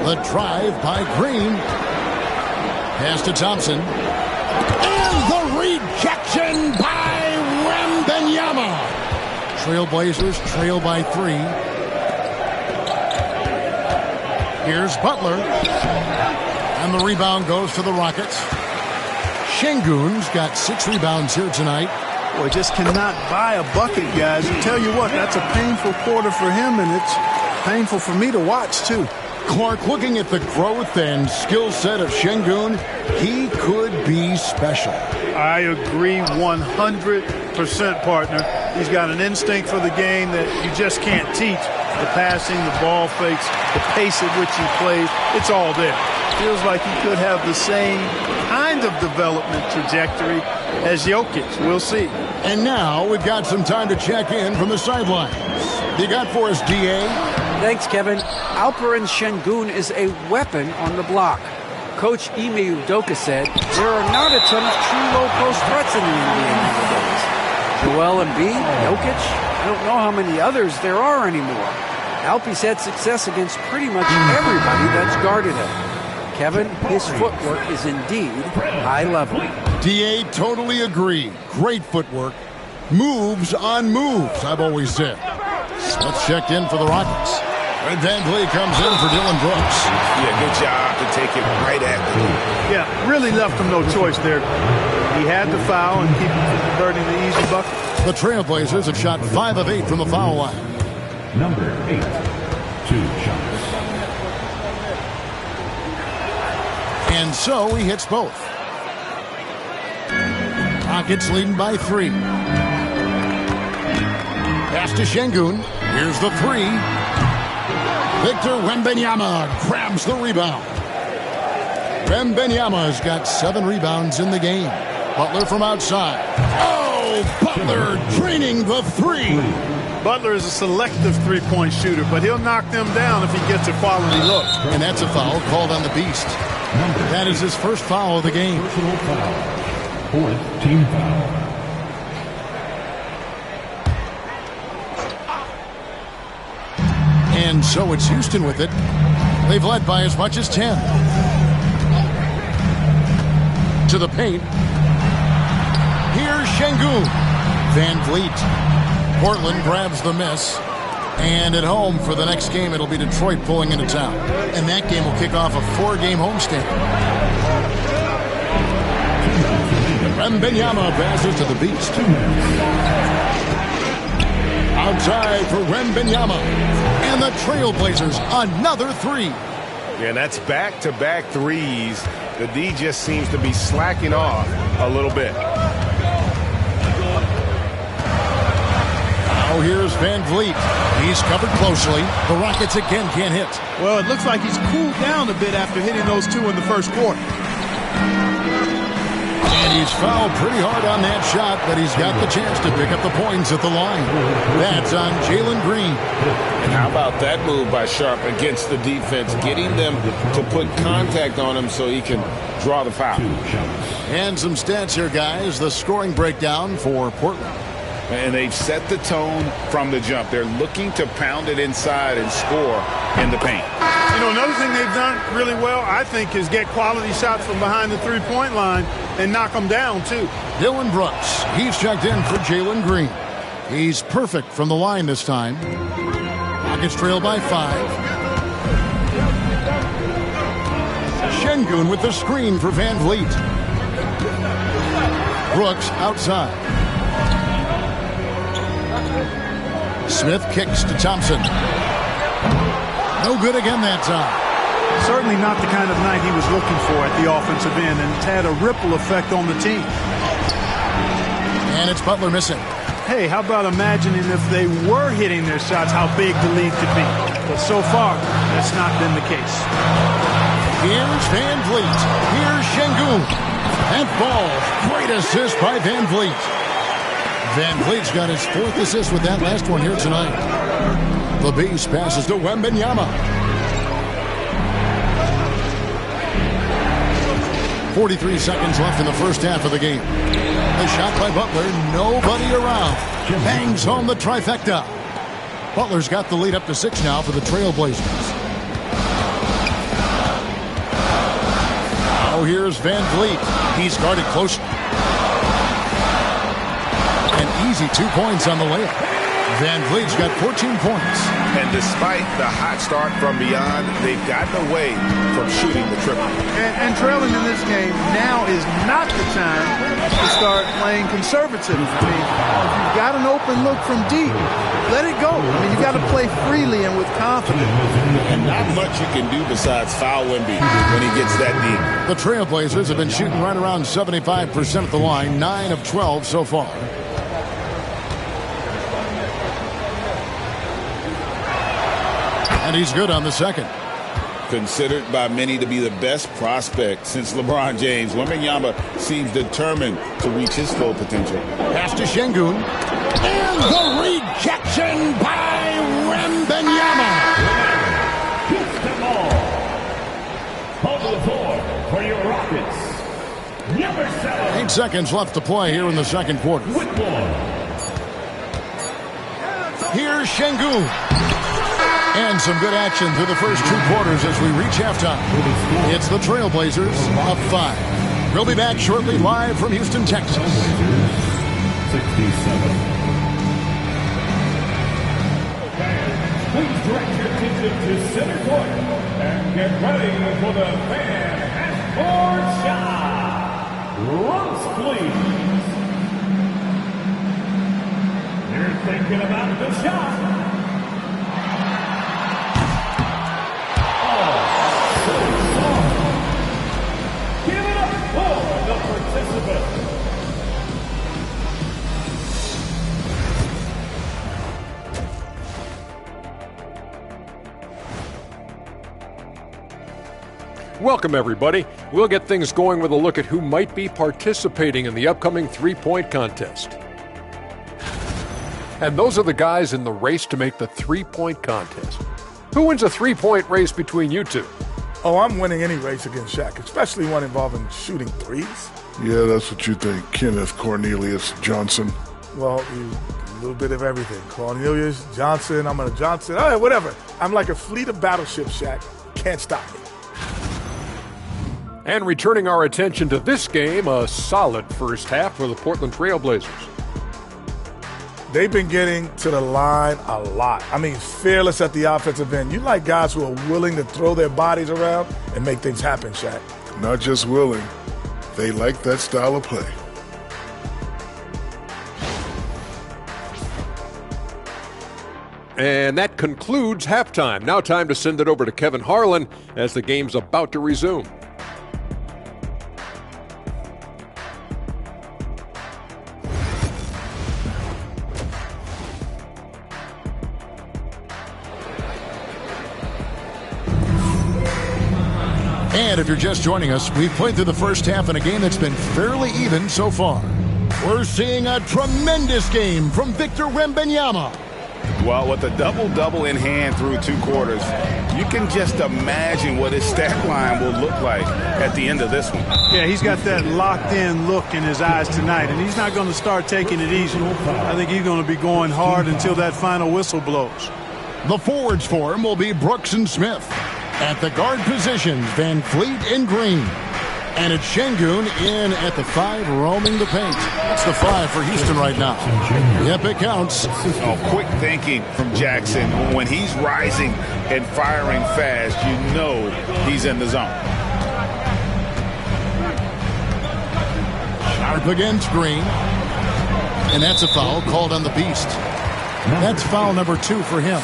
Speaker 1: The drive by Green. Pass to Thompson. And the rejection by Wembanyama. Trailblazers trail by 3. Here's Butler. And the rebound goes to the Rockets. Şengün's got 6 rebounds here tonight.
Speaker 4: Boy, just cannot buy a bucket, guys. I tell you what, that's a painful quarter for him, and it's painful for me to watch, too.
Speaker 1: Clark, looking at the growth and skill set of Şengün, he could be special.
Speaker 4: I agree 100%, partner. He's got an instinct for the game that you just can't teach. The passing, the ball fakes, the pace at which he plays, it's all there. Feels like he could have the same kind of development trajectory as Jokic. We'll see.
Speaker 1: And now we've got some time to check in from the sidelines. You got for us, D.A.?
Speaker 6: Thanks, Kevin. Alperen Şengün is a weapon on the block. Coach Ime Udoka said there are not a ton of true low-post threats in the NBA nowadays. Joel Embiid, Jokic, I don't know how many others there are anymore. Alpe's had success against pretty much everybody that's guarded him. Kevin, his footwork is indeed high level.
Speaker 1: D.A. totally agree. Great footwork. Moves on moves, I've always said. Let's check in for the Rockets. And Van Vliet comes in for Dylan Brooks.
Speaker 2: Yeah, good job to take it right at the hoop.
Speaker 4: Yeah, really left him no choice there. He had to foul and keep him from converting the easy bucket.
Speaker 1: The Trailblazers have shot 5 of 8 from the foul line.
Speaker 5: Number 8, 2 shots.
Speaker 1: And so he hits both. Rockets leading by 3. Pass to Şengün. Here's the 3. Victor Wembanyama grabs the rebound. Wembanyama's got 7 rebounds in the game. Butler from outside. Oh, Butler draining the 3.
Speaker 4: Butler is a selective three-point shooter, but he'll knock them down if he gets a quality look.
Speaker 1: And that's a foul called on the Beast. That is his first foul of the game.
Speaker 5: Personal foul. 4th team foul.
Speaker 1: And so it's Houston with it. They've led by as much as 10. To the paint. Here's Şengün. Van Vliet. Portland grabs the miss. And at home for the next game, it'll be Detroit pulling into town. And that game will kick off a 4-game homestand. Wembanyama passes to the Beast. Outside for Wembanyama. And the Trailblazers, another 3.
Speaker 2: Yeah, that's back-to-back threes. The D just seems to be slacking off a little bit.
Speaker 1: Now here's Van Vliet. He's covered closely. The Rockets again can't hit.
Speaker 4: Well, it looks like he's cooled down a bit after hitting those 2 in the first quarter.
Speaker 1: And he's fouled pretty hard on that shot, but he's got the chance to pick up the points at the line. That's on Jalen Green.
Speaker 3: And how about that move by Sharp against the defense, getting them to put contact on him so he can draw the foul.
Speaker 1: And some stats here, guys. The scoring breakdown for Portland.
Speaker 2: And they've set the tone from the jump. They're looking to pound it inside and score in the paint.
Speaker 4: You know, another thing they've done really well, I think, is get quality shots from behind the three-point line and knock them down, too.
Speaker 1: Dillon Brooks, he's checked in for Jalen Green. He's perfect from the line this time. Rockets trail by 5. Şengün with the screen for Van Vliet. Brooks outside. Smith kicks to Thompson. No good again that time.
Speaker 4: Certainly not the kind of night he was looking for at the offensive end, and it's had a ripple effect on the team.
Speaker 1: And it's Butler missing.
Speaker 4: Hey, how about imagining if they were hitting their shots, how big the lead could be. But so far, that's not been the case.
Speaker 1: Here's Van Vliet. Here's Şengün. That ball. Great assist by Van Vliet. Van Vliet's got his 4th assist with that last one here tonight. The Beast passes to Wembanyama. 43 seconds left in the first half of the game. The shot by Butler, nobody around. Bangs home the trifecta. Butler's got the lead up to 6 now for the Trailblazers. Now here's Van Vliet. He's guarded close. An easy 2 points on the layup. Van Vliet's got 14 points.
Speaker 2: And despite the hot start from beyond, they've gotten away from shooting the triple.
Speaker 4: And trailing in this game, now is not the time to start playing conservative. I mean, if you've got an open look from deep, let it go. I mean, you've got to play freely and with confidence.
Speaker 3: And not much you can do besides foul Wemby when he gets that deep.
Speaker 1: The Trailblazers have been shooting right around 75% at the line, 9 of 12 so far. And he's good on the second.
Speaker 3: Considered by many to be the best prospect since LeBron James, Wembanyama seems determined to reach his full potential.
Speaker 1: Pass to Şengün. And the rejection by Wembanyama.
Speaker 5: Houston ball. On the floor for your Rockets. Number 7.
Speaker 1: 8 seconds left to play here in the second quarter. Here's Şengün. And some good action through the first 2 quarters as we reach halftime. It's the Trailblazers up 5. We'll be back shortly live from Houston, Texas.
Speaker 5: 67. Please direct your attention to center court and get ready for the fan half-court shot. Runs, please. You're thinking about the shot.
Speaker 7: Welcome, everybody. We'll get things going with a look at who might be participating in the upcoming three-point contest. And those are the guys in the race to make the three-point contest. Who wins a three-point race between you two?
Speaker 8: Oh, I'm winning any race against Shaq, especially one involving shooting threes.
Speaker 9: Yeah, that's what you think, Kenneth Cornelius Johnson.
Speaker 8: Well, a little bit of everything. Cornelius, Johnson, I'm a Johnson, all right, whatever. I'm like a fleet of battleships, Shaq. Can't stop me.
Speaker 7: And returning our attention to this game, a solid first half for the Portland Trailblazers.
Speaker 8: They've been getting to the line a lot. I mean, fearless at the offensive end. You like guys who are willing to throw their bodies around and make things happen, Shaq.
Speaker 9: Not just willing, they like that style of play.
Speaker 7: And that concludes halftime. Now time to send it over to Kevin Harlan as the game's about to resume.
Speaker 1: And if you're just joining us, we've played through the first half in a game that's been fairly even so far. We're seeing a tremendous game from Victor Wembanyama.
Speaker 2: Well, with a double-double in hand through 2 quarters, you can just imagine what his stat line will look like at the end of this one.
Speaker 4: Yeah, he's got that locked-in look in his eyes tonight, and he's not going to start taking it easy. I think he's going to be going hard until that final whistle blows.
Speaker 1: The forwards for him will be Brooks and Smith. At the guard positions, Van Fleet and Green. And it's Şengün in at the 5, roaming the paint. That's the 5 for Houston right now. Yep, it counts.
Speaker 2: Oh, quick thinking from Jackson. When he's rising and firing fast, you know he's in the zone.
Speaker 1: Sharp against Green. And that's a foul called on the Beast. That's foul number 2 for him.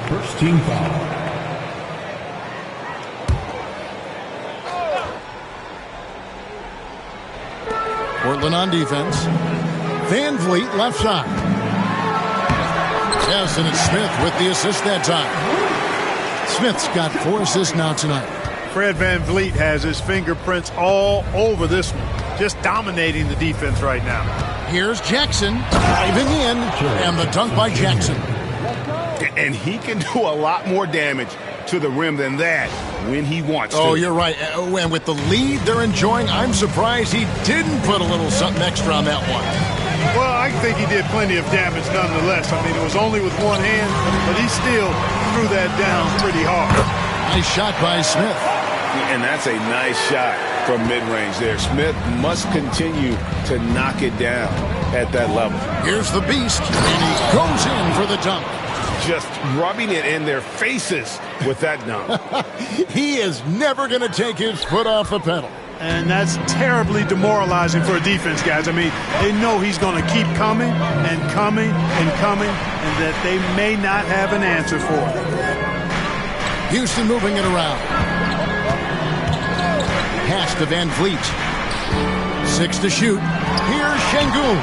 Speaker 5: First team foul.
Speaker 1: Portland on defense. Van Vliet left side. Yes, and it's Smith with the assist that time. Smith's got 4 assists now tonight.
Speaker 4: Fred Van Vliet has his fingerprints all over this one. Just dominating the defense right now.
Speaker 1: Here's Jackson driving in, and the dunk by Jackson.
Speaker 2: And he can do a lot more damage to the rim than that when he wants to.
Speaker 1: Oh, you're right. And with the lead they're enjoying, I'm surprised he didn't put a little something extra on that one.
Speaker 4: Well, I think he did plenty of damage nonetheless. I mean, it was only with one hand, but he still threw that down pretty hard.
Speaker 1: Nice shot by Smith.
Speaker 2: And that's a nice shot from mid-range there. Smith must continue to knock it down at that level.
Speaker 1: Here's the Beast, and he goes in for the dunk.
Speaker 2: Just rubbing it in their faces with that dunk.
Speaker 1: He is never going to take his foot off the pedal.
Speaker 4: And that's terribly demoralizing for a defense, guys. I mean, they know he's going to keep coming and coming and coming, and that they may not have an answer for it.
Speaker 1: Houston moving it around. Pass to Van Vliet. 6 to shoot. Here's Şengün.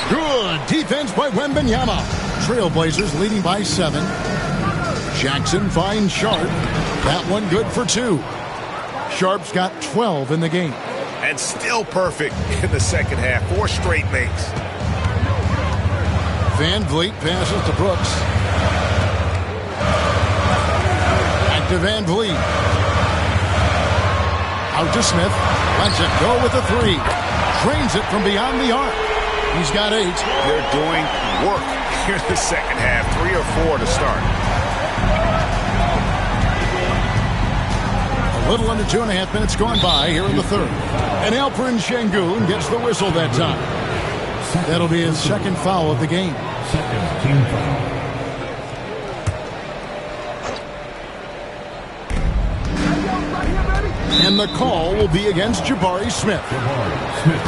Speaker 1: Good defense by Wembanyama. Trailblazers leading by 7. Jackson finds Sharp. That one good for 2. Sharp's got 12 in the game.
Speaker 2: And still perfect in the second half. 4 straight makes.
Speaker 1: Van Vliet passes to Brooks. Back to Van Vliet. Out to Smith. Lets it go with a 3. Drains it from beyond the arc. He's got 8.
Speaker 2: They're doing work here in the second half. 3 or 4 to start.
Speaker 1: A little under 2.5 minutes gone by here in the third. And Alperen Şengün gets the whistle that time. That'll be his second foul of the game.
Speaker 5: Second team foul.
Speaker 1: And the call will be against Jabari Smith.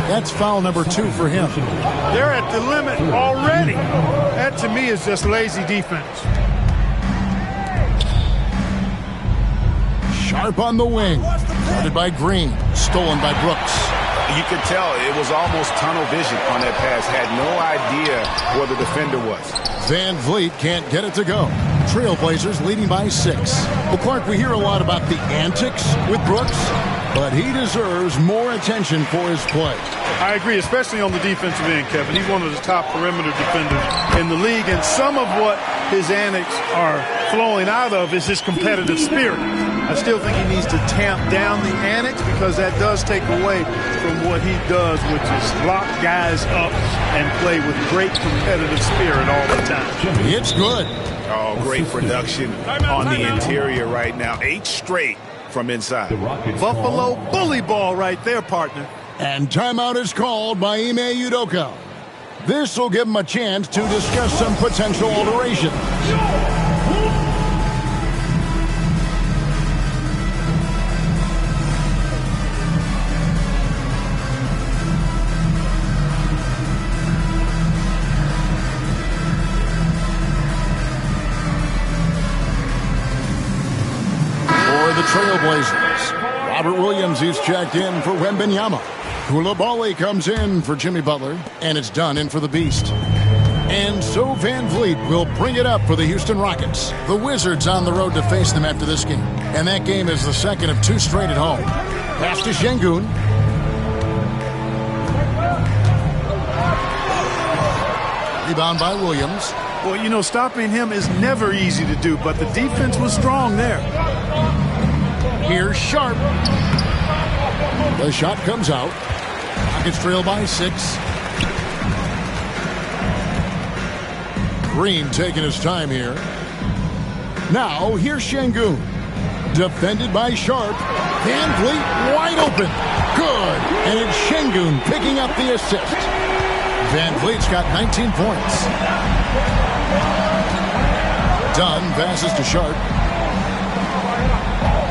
Speaker 1: That's foul number 2 for him.
Speaker 4: They're at the limit already. That, to me, is just lazy defense.
Speaker 1: Sharp on the wing. Guarded by Green. Stolen by Brooks.
Speaker 2: You could tell it was almost tunnel vision on that pass. Had no idea where the defender was.
Speaker 1: Van Vliet can't get it to go. Trailblazers leading by 6. Well, Clark, we hear a lot about the antics with Brooks, but he deserves more attention for his play.
Speaker 4: I agree, especially on the defensive end, Kevin. He's one of the top perimeter defenders in the league, and some of what his antics are flowing out of is his competitive spirit. I still think he needs to tamp down the antics because that does take away from what he does, which is lock guys up and play with great competitive spirit all the time.
Speaker 1: It's good.
Speaker 2: Oh, great production on the interior right now. 8 straight from inside.
Speaker 4: Buffalo bully ball right there, partner.
Speaker 1: And timeout is called by Ime Udoka. This will give him a chance to discuss some potential alterations. Trailblazers. Robert Williams is checked in for Wembanyama. Koulibaly comes in for Jimmy Butler, and it's done in for the Beast. And so Van Vliet will bring it up for the Houston Rockets. The Wizards on the road to face them after this game. And that game is the second of 2 straight at home. Pass to Şengün. Rebound by Williams.
Speaker 4: Well, you know, stopping him is never easy to do, but the defense was strong there.
Speaker 1: Here's Sharp. The shot comes out. Rockets trail by 6. Green taking his time here. Now, here's Şengün. Defended by Sharp. Van Vliet wide open. Good. And it's Şengün picking up the assist. Van Vliet's got 19 points. Dunn passes to Sharp.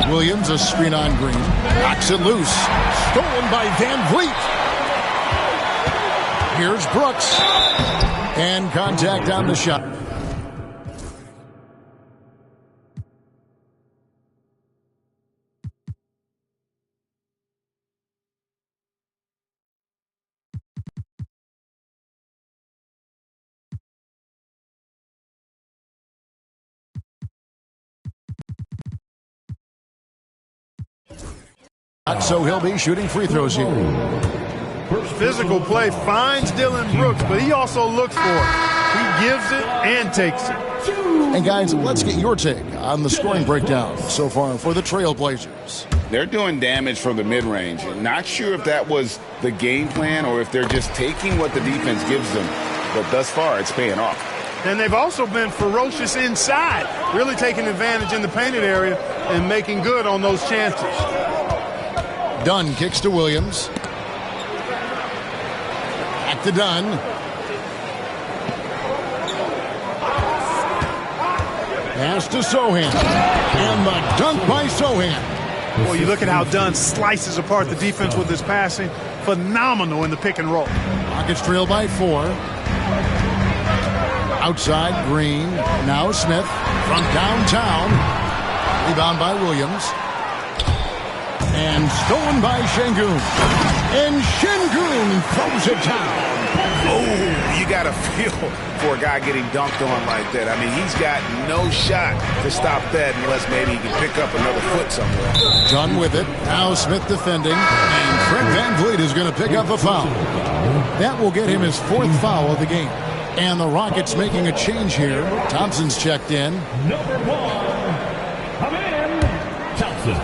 Speaker 1: Williams, a screen on Green. Knocks it loose. Stolen by Van Vliet. Here's Brooks. And contact on the shot. So he'll be shooting free throws here.
Speaker 4: Physical play finds Dylan Brooks, but he also looks for it. He gives it and takes it.
Speaker 1: And guys, let's get your take on the scoring breakdown so far for the Trailblazers.
Speaker 2: They're doing damage from the mid-range. Not sure if that was the game plan or if they're just taking what the defense gives them. But thus far, it's paying off.
Speaker 4: And they've also been ferocious inside, really taking advantage in the painted area and making good on those chances.
Speaker 1: Dunn kicks to Williams. Back to Dunn. Pass to Sohan. And the dunk by Sohan.
Speaker 4: Well, you look at how Dunn slices apart the defense with his passing. Phenomenal in the pick and roll.
Speaker 1: Rockets trail by 4. Outside, Green. Now Smith from downtown. Rebound by Williams. And stolen by Şengün. And Şengün throws it down.
Speaker 2: Oh, you got to feel for a guy getting dunked on like that. I mean, he's got no shot to stop that unless maybe he can pick up another foot somewhere.
Speaker 1: Done with it. Now Smith defending. And Fred Van Vliet is going to pick up a foul. That will get him his 4th foul of the game. And the Rockets making a change here. Thompson's checked in.
Speaker 5: Number 1, come in, Thompson.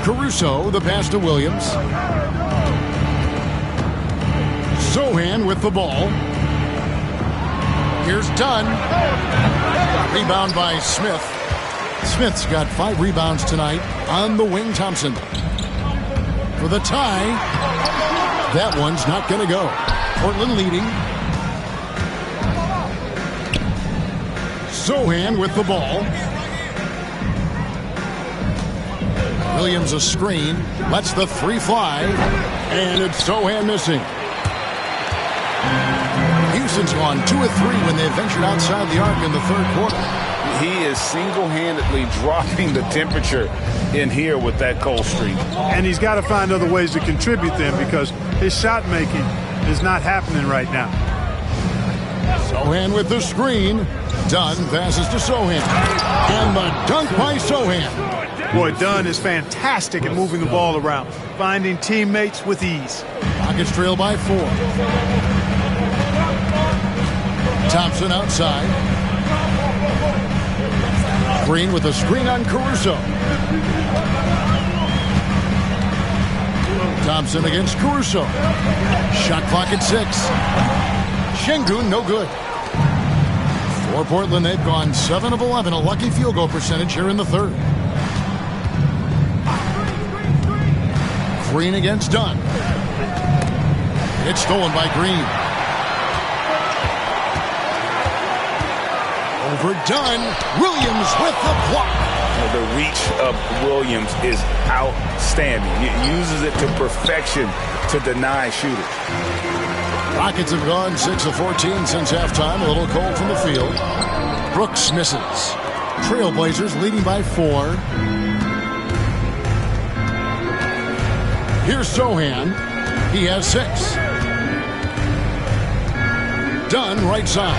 Speaker 1: Caruso, the pass to Williams. Sohan with the ball. Here's Dunn. Rebound by Smith. Smith's got 5 rebounds tonight on the wing. Thompson for the tie. That one's not going to go. Portland leading. Sohan with the ball. Williams a screen. Lets the 3 fly. And it's Sohan missing. Houston's gone 2 of 3 when they ventured outside the arc in the 3rd quarter.
Speaker 2: He is single-handedly dropping the temperature in here with that cold streak.
Speaker 4: And he's got to find other ways to contribute then because his shot making is not happening right now.
Speaker 1: Sohan with the screen. Dunn passes to Sohan. And the dunk by Sohan.
Speaker 4: Boy, Dunn is fantastic at moving the ball around, finding teammates with ease.
Speaker 1: Rockets trail by 4. Thompson outside. Green with a screen on Caruso. Thompson against Caruso. Shot clock at 6. Şengün no good. For Portland, they've gone 7 of 11, a lucky field goal percentage here in the 3rd. Green against Dunn. It's stolen by Green. Over Dunn. Williams with the block.
Speaker 2: The reach of Williams is outstanding. He uses it to perfection to deny shooters.
Speaker 1: Rockets have gone 6 of 14 since halftime. A little cold from the field. Brooks misses. Trailblazers leading by 4. Here's Sohan. He has 6. Dunn right side.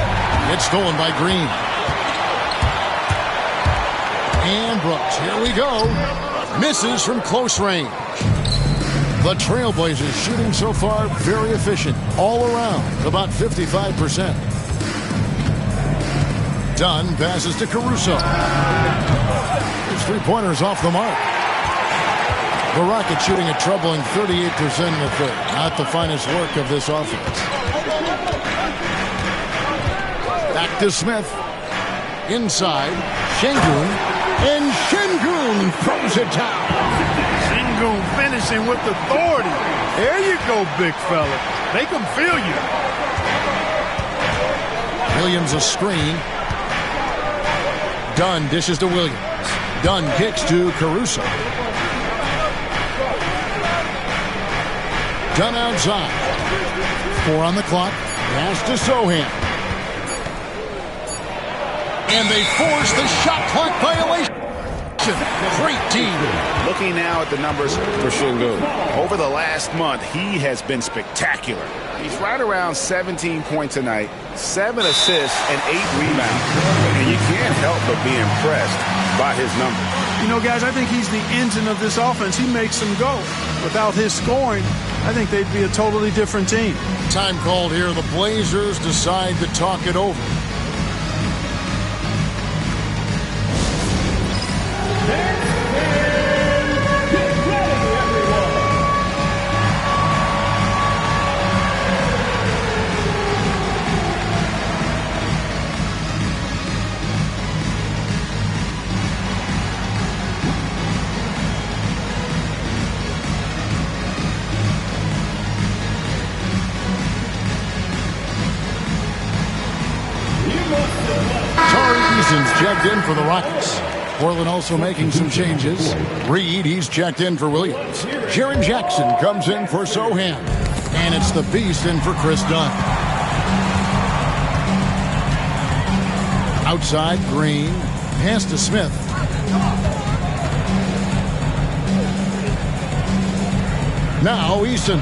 Speaker 1: It's stolen by Green. And Brooks, here we go. Misses from close range. The Trailblazers shooting so far very efficient. All around, about 55%. Dunn passes to Caruso. His three-pointers off the mark. The Rockets shooting a troubling 38% in the third. Not the finest work of this offense. Back to Smith. Inside. Şengün. And Şengün throws it down.
Speaker 4: Şengün finishing with authority. There you go, big fella. Make them feel you.
Speaker 1: Williams a screen. Dunn dishes to Williams. Dunn kicks to Caruso. Dunn outside. 4 on the clock. Pass to Sohan. And they force the shot clock violation. Great team.
Speaker 2: Looking now at the numbers for Şengün. Over the last month, he has been spectacular. He's right around 17 points a night, 7 assists, and 8 rebounds. And you can't help but be impressed by his numbers.
Speaker 4: You know, guys, I think he's the engine of this offense. He makes them go. Without his scoring, I think they'd be a totally different team.
Speaker 1: Time called here. The Blazers decide to talk it over. Checked in for the Rockets. Portland also making some changes. Reed, he's checked in for Williams. Jaren Jackson comes in for Sohan. And it's the Beast in for Chris Dunn. Outside, Green. Pass to Smith. Now Eason.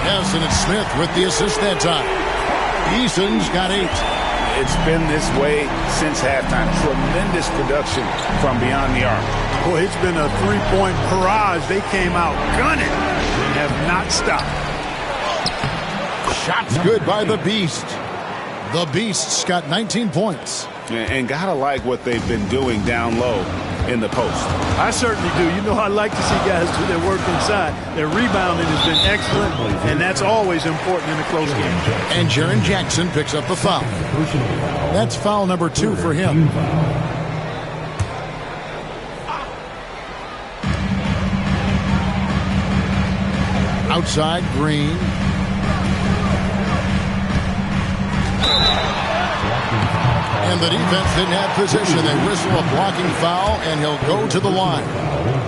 Speaker 1: Yes, and it's Smith with the assist that time. Eason's got 8.
Speaker 2: It's been this way since halftime. Tremendous production from beyond the arc.
Speaker 4: Boy, it's been a three-point barrage. They came out gunning and have not stopped.
Speaker 1: Shots good by the Beast. The Beast's got 19 points.
Speaker 2: And gotta like what they've been doing down low in the post.
Speaker 4: I certainly do. You know, I like to see guys do their work inside. Their rebounding has been excellent, and that's always important in a close game.
Speaker 1: And Jaren Jackson picks up the foul. That's foul number 2 for him. Outside, Green. And the defense didn't have position. They whistle a blocking foul, and he'll go to the line.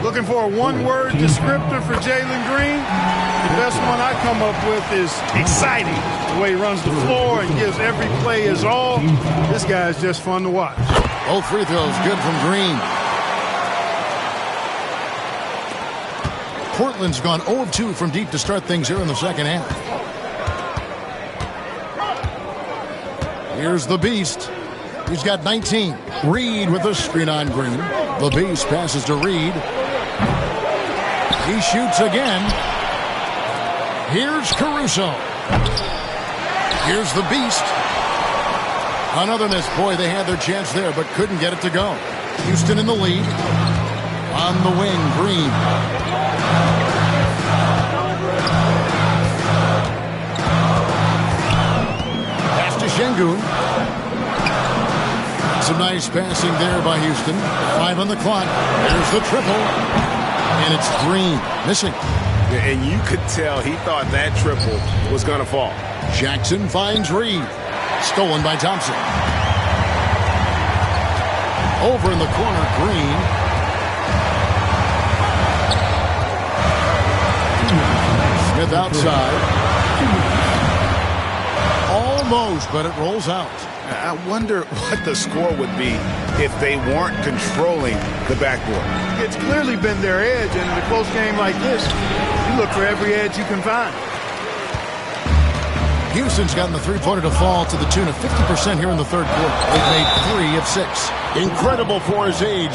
Speaker 4: Looking for a one-word descriptor for Jalen Green? The best one I come up with is exciting. The way he runs the floor and gives every play his all. This guy is just fun to watch.
Speaker 1: Both free throws good from Green. Portland's gone 0 of 2 from deep to start things here in the second half. Here's the Beast. He's got 19. Reed with a screen on Green. The Beast passes to Reed. He shoots again. Here's Caruso. Here's the Beast. Another miss. Boy, they had their chance there, but couldn't get it to go. Houston in the lead. On the wing, Green. Pass to Şengün. Some nice passing there by Houston. 5 on the clock. There's the triple. And it's Green missing.
Speaker 2: And you could tell he thought that triple was going to fall.
Speaker 1: Jackson finds Reed. Stolen by Thompson. Over in the corner, Green. Smith outside. Almost, but it rolls out.
Speaker 2: I wonder what the score would be if they weren't controlling the backboard.
Speaker 4: It's clearly been their edge, and in a close game like this, you look for every edge you can find.
Speaker 1: Houston's gotten the three-pointer to fall to the tune of 50% here in the third quarter. They've made 3 of 6.
Speaker 3: Incredible for his age.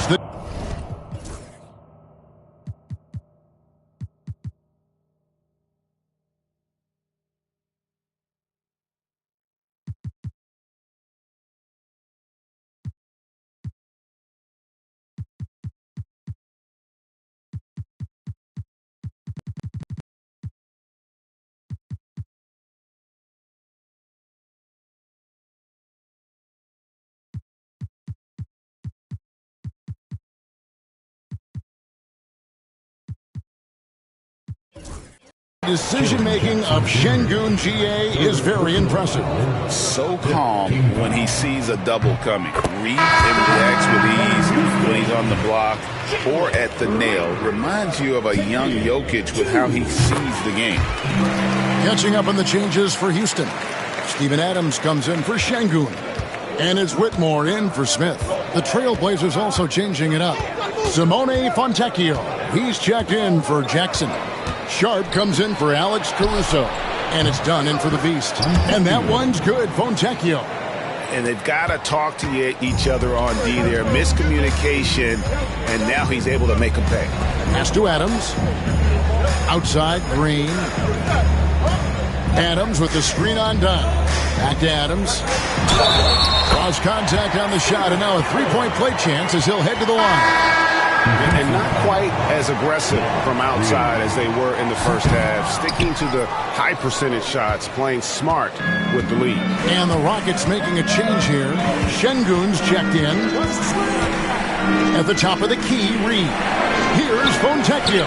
Speaker 1: Decision-making of Şengün GA is very impressive.
Speaker 2: So calm when he sees a double coming. Reads and reacts with ease when he's on the block or at the nail. Reminds you of a young Jokic with how he sees the game.
Speaker 1: Catching up on the changes for Houston. Steven Adams comes in for Şengün. And it's Whitmore in for Smith. The Trailblazers also changing it up. Simone Fontecchio. He's checked in for Jackson. Sharp comes in for Alex Caruso. And it's done in for the Beast. And that one's good, Fontecchio.
Speaker 2: And they've got to talk to each other on D there. Miscommunication, and now he's able to make a pay.
Speaker 1: Pass to Adams. Outside, Green. Adams with the screen on down. Back to Adams. Cross contact on the shot, and now a three-point play chance as he'll head to the line.
Speaker 2: And not quite as aggressive from outside as they were in the first half. Sticking to the high percentage shots, playing smart with the lead.
Speaker 1: And the Rockets making a change here. Şengün's checked in. At the top of the key, Reed. Here's Fontecchio.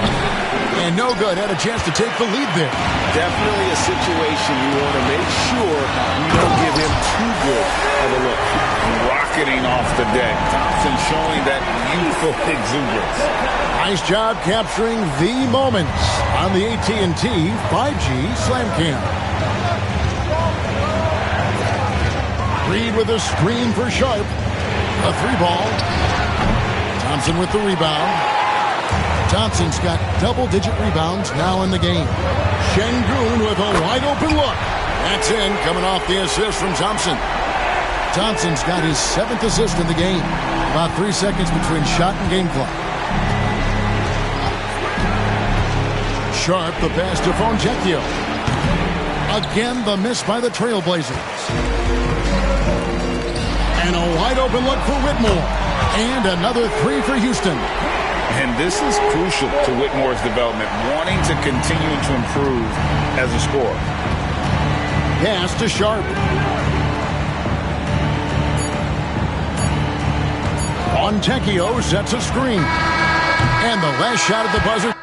Speaker 1: And no good. Had a chance to take the lead there.
Speaker 2: Definitely a situation you want to make sure you don't give him too good of a look. Rocketing off the deck. Thompson showing that youthful exuberance.
Speaker 1: Nice job capturing the moments on the AT&T 5G Slam Cam. Reed with a screen for Sharp. A 3-ball. Thompson with the rebound. Thompson's got double-digit rebounds now in the game. Şengün with a wide-open look. That's in, coming off the assist from Thompson. Thompson's got his 7th assist in the game. About 3 seconds between shot and game clock. Sharp, the pass to Fontecchio. Again, the miss by the Trailblazers. And a wide-open look for Whitmore. And another 3 for Houston.
Speaker 2: And this is crucial to Whitmore's development, wanting to continue to improve as a scorer.
Speaker 1: Pass to Sharp. Fontecchio sets a screen. And the last shot at the buzzer.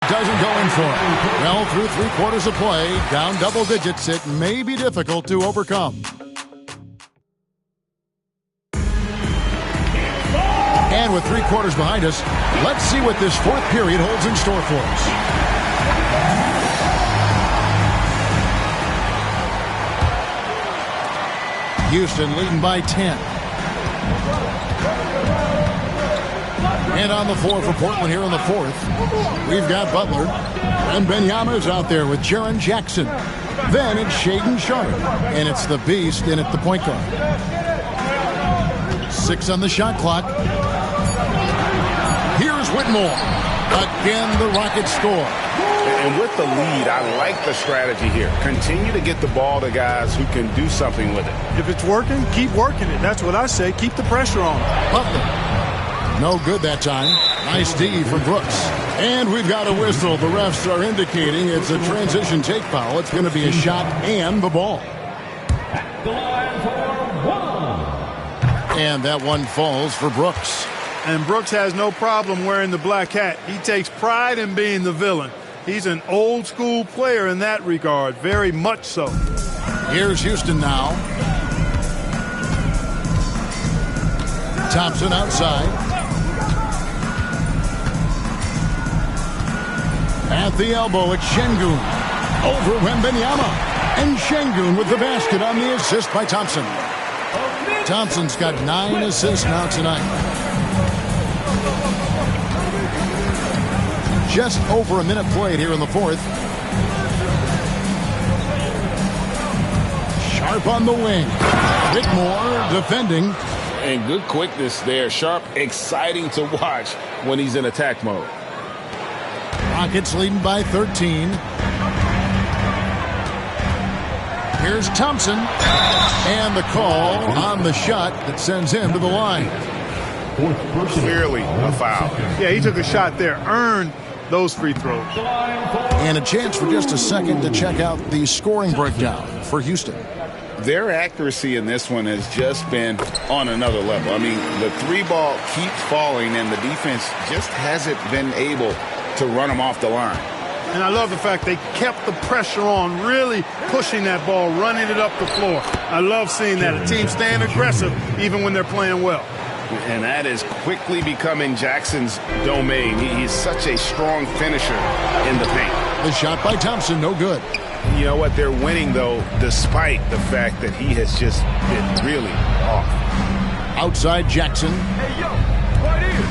Speaker 1: Doesn't go in for it. Well, through 3 quarters of play, down double digits, it may be difficult to overcome. And with 3 quarters behind us, let's see what this 4th period holds in store for us. Houston leading by 10. And on the floor for Portland here in the 4th, we've got Butler. And Wembanyama's out there with Jaren Jackson. Then it's Shaedon Sharp. And it's the Beast in at the point guard. 6 on the shot clock. Here's Whitmore. Again, the Rockets score.
Speaker 2: And with the lead, I like the strategy here. Continue to get the ball to guys who can do something with it.
Speaker 4: If it's working, keep working it. That's what I say. Keep the pressure on.
Speaker 1: Butler. No good that time. Nice D from Brooks. And we've got a whistle. The refs are indicating it's a transition take foul. It's going to be a shot and the ball. And that one falls for Brooks.
Speaker 4: And Brooks has no problem wearing the black hat. He takes pride in being the villain. He's an old school player in that regard, very much so.
Speaker 1: Here's Houston now. Thompson outside. At the elbow, it's Şengün. Over Wembanyama. And Şengün with the basket on the assist by Thompson. Thompson's got 9 assists now tonight. Just over a minute played here in the fourth. Sharp on the wing. Whitmore defending.
Speaker 3: And good quickness there. Sharp, exciting to watch when he's in attack mode.
Speaker 1: Rockets leading by 13. Here's Thompson. And the call on the shot that sends him to the line.
Speaker 2: Clearly a foul.
Speaker 4: Yeah, he took a shot there, earned those free throws.
Speaker 1: And a chance for just a second to check out the scoring breakdown for Houston.
Speaker 2: Their accuracy in this one has just been on another level. I mean, the three ball keeps falling, and the defense just hasn't been able to run them off the line.
Speaker 4: And I love the fact they kept the pressure on, really pushing that ball, running it up the floor. I love seeing that. A team staying aggressive even when they're playing well.
Speaker 2: And that is quickly becoming Jackson's domain. He's such a strong finisher in the paint.
Speaker 1: The shot by Thompson, no good.
Speaker 2: You know what? They're winning, though, despite the fact that he has just been really off.
Speaker 1: Outside Jackson.
Speaker 5: Hey, yo, what is?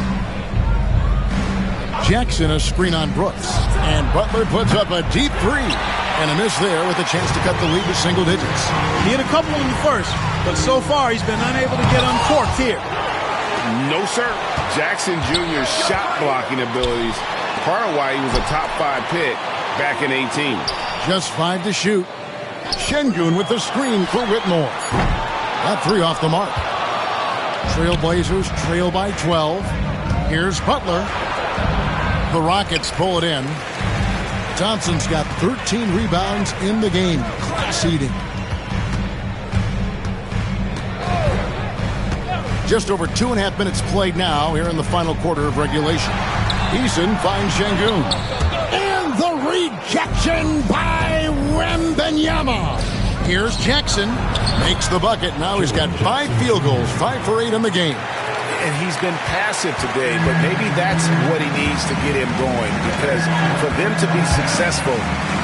Speaker 1: Jackson a screen on Brooks. And Butler puts up a deep three. And a miss there with a chance to cut the lead to single digits.
Speaker 6: He hit a couple in the first, but so far he's been unable to get uncorked here.
Speaker 2: No, sir. Jackson Jr.'s shot blocking abilities, part of why he was a top 5 pick back in 18.
Speaker 1: Just 5 to shoot. Şengün with the screen for Whitmore. That three off the mark. Trailblazers trail by 12. Here's Butler. The Rockets pull it in. Thompson's got 13 rebounds in the game. Class eating. Just over 2.5 minutes played now here in the final quarter of regulation. Eason finds Şengün. And the rejection by Wembanyama. Here's Jackson. Makes the bucket. Now he's got 5 field goals, 5 for 8 in the game.
Speaker 2: And he's been passive today, but maybe that's what he needs to get him going, because for them to be successful,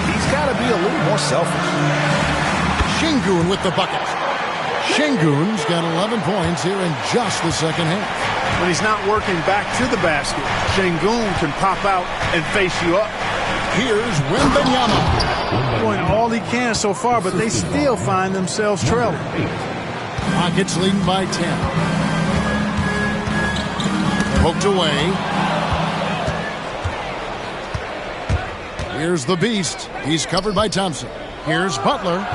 Speaker 2: he's got to be a little more selfish.
Speaker 1: Şengün with the bucket. Şengün's got 11 points here in just the second half.
Speaker 4: When he's not working back to the basket, Şengün can pop out and face you up.
Speaker 1: Here's Wembanyama.
Speaker 4: Doing all he can so far, but they still find themselves trailing.
Speaker 1: Rockets leading by 10. Poked away. Here's the Beast. He's covered by Thompson. Here's Butler.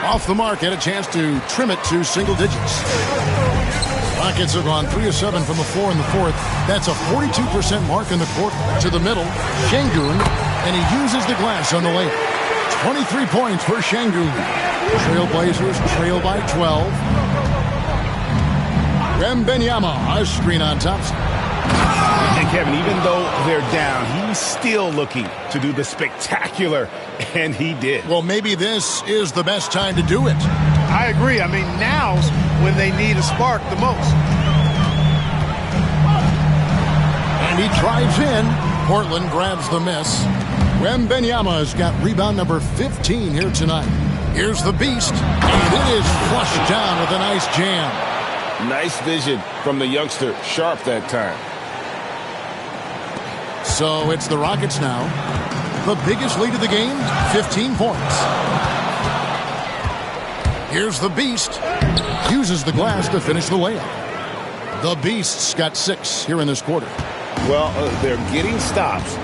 Speaker 1: Off the mark, had a chance to trim it to single digits. Rockets have gone 3 of 7 from the floor in the fourth. That's a 42% mark in the quarter. To the middle, Şengün, and he uses the glass on the layup. 23 points for Şengün. Trailblazers trail by 12. Wembanyama, a screen on Thompson.
Speaker 2: And Kevin, even though they're down, he's still looking to do the spectacular, and he did.
Speaker 1: Well, maybe this is the best time to do it.
Speaker 4: I agree. I mean, now's when they need a spark the most.
Speaker 1: And he drives in. Portland grabs the miss. Wembanyama's got rebound number 15 here tonight. Here's the Beast, and it is flushed down with a nice jam.
Speaker 3: Nice vision from the youngster. Sharp that time.
Speaker 1: So it's the Rockets now. The biggest lead of the game, 15 points. Here's the Beast. Uses the glass to finish the layup. The Beast's got 6 here in this quarter.
Speaker 2: Well, they're getting stops,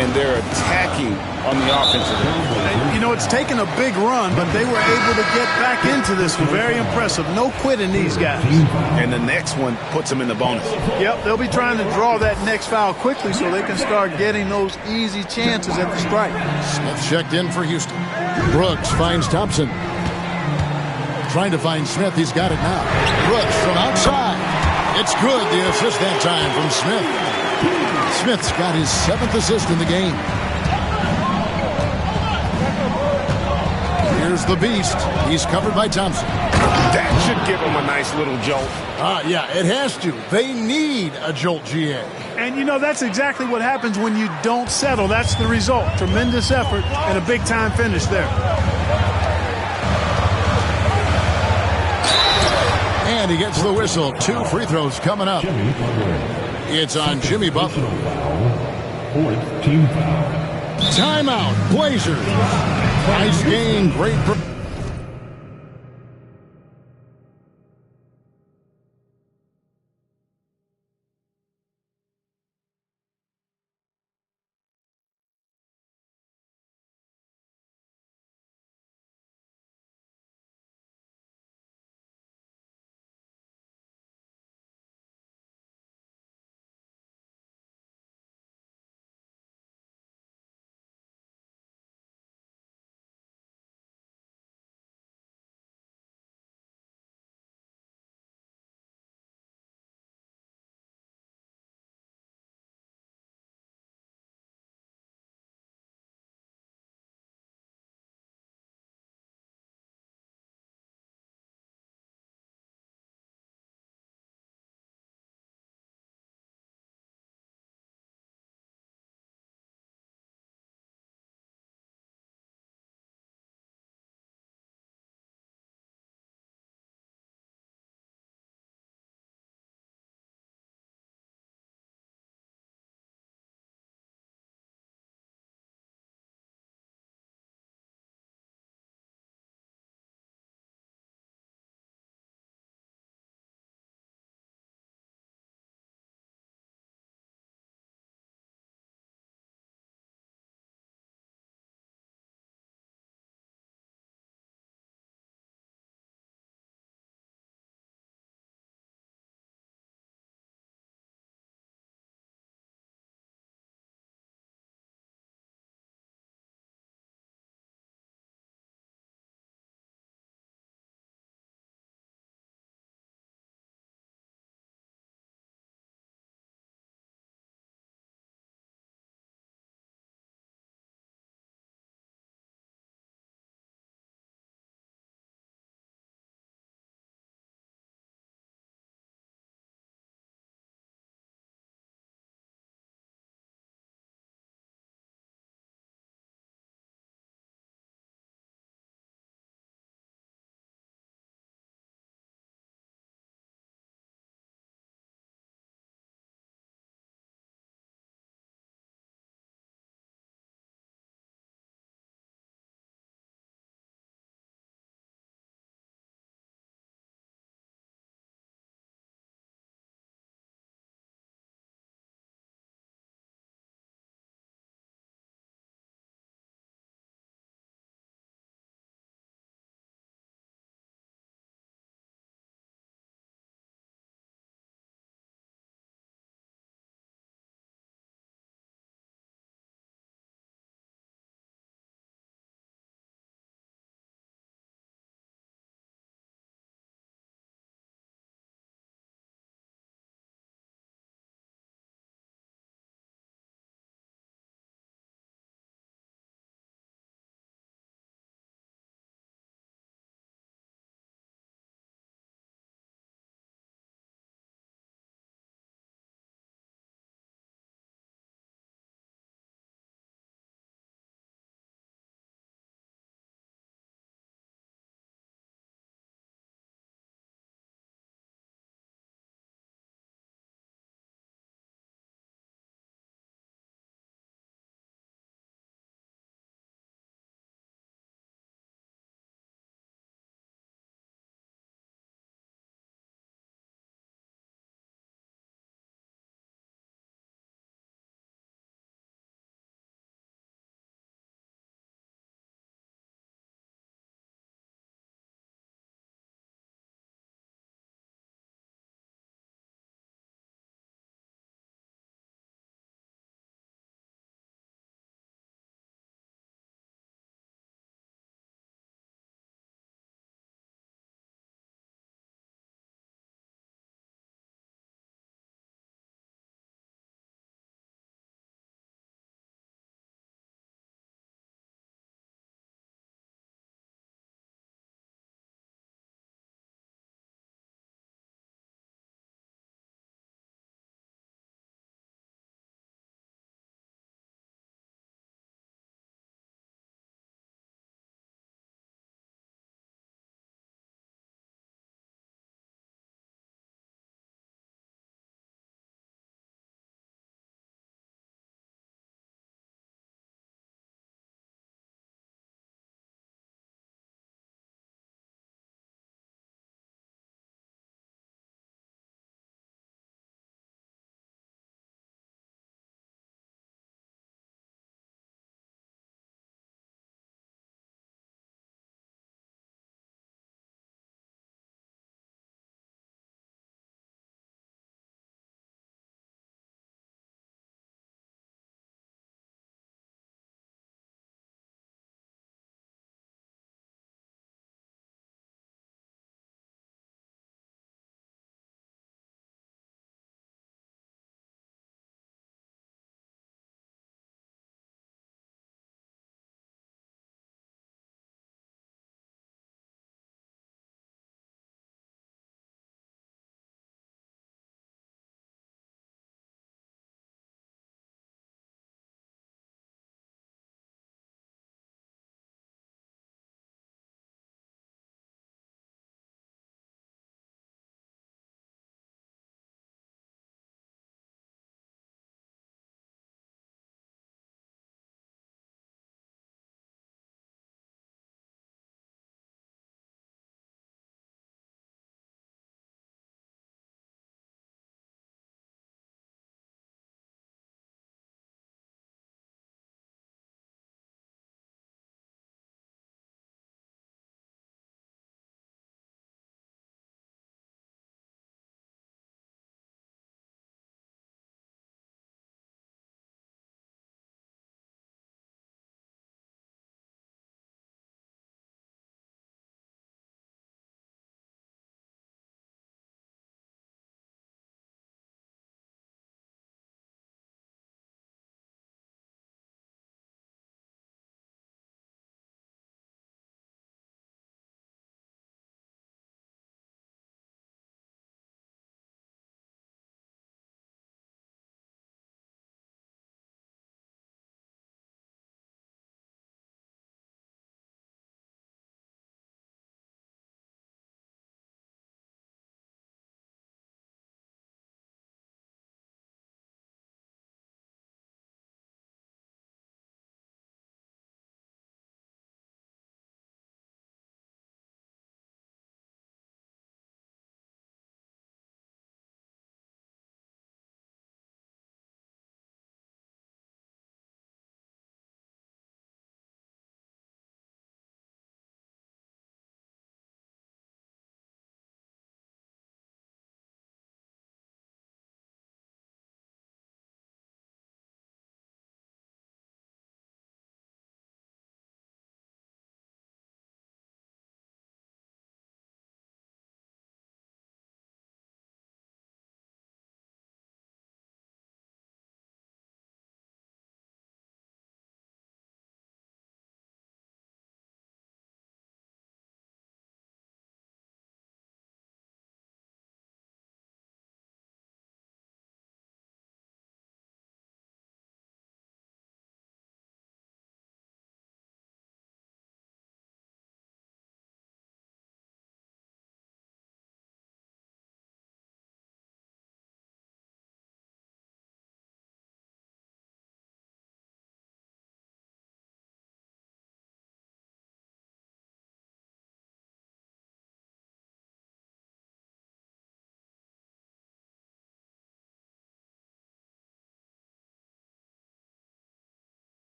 Speaker 2: and they're attacking on the offensive end.
Speaker 4: You know, it's taken a big run, but they were able to get back into this one. Very impressive. No quitting these guys.
Speaker 2: And the next one puts them in the bonus.
Speaker 4: Yep, they'll be trying to draw that next foul quickly so they can start getting those easy chances at the strike.
Speaker 1: Smith checked in for Houston. Brooks finds Thompson. Trying to find Smith. He's got it now. Brooks from outside. It's good. The assist that time from Smith. Smith's got his 7th assist in the game. Here's the Beast. He's covered by Thompson.
Speaker 2: That should give them a nice little jolt.
Speaker 1: Yeah, it has to. They need a jolt, GA.
Speaker 4: And, you know, that's exactly what happens when you don't settle. That's the result. Tremendous effort and a big-time finish there.
Speaker 1: And he gets the whistle. 2 free throws coming up. It's on Jimmy Butler.
Speaker 5: Fourth team foul.
Speaker 1: Timeout, Blazers. Nice game, great.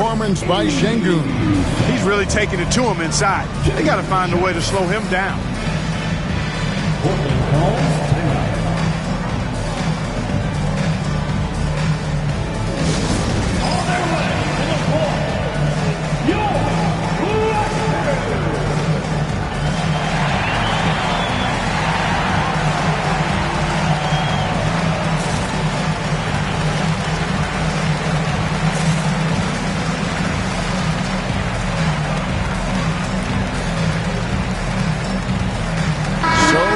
Speaker 1: performance by Şengün.
Speaker 4: He's really taking it to him inside. They got to find a way to slow him down.
Speaker 5: Portland calls timeout. On their way to the floor, your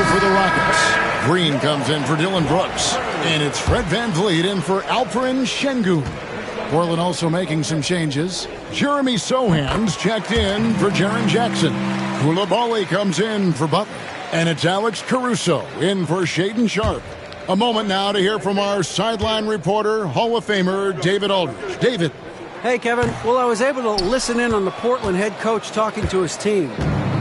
Speaker 1: For the Rockets, Green comes in for Dylan Brooks, and it's Fred VanVleet in for Alperen Şengün. Portland also making some changes. Jeremy Sohan's checked in for Jaren Jackson. Coulibaly comes in for Butler, and it's Alex Caruso in for Shaedon Sharpe. A moment now to hear from our sideline reporter, Hall of Famer David Aldridge. David.
Speaker 6: Hey, Kevin. Well, I was able to listen in on the Portland head coach talking to his team.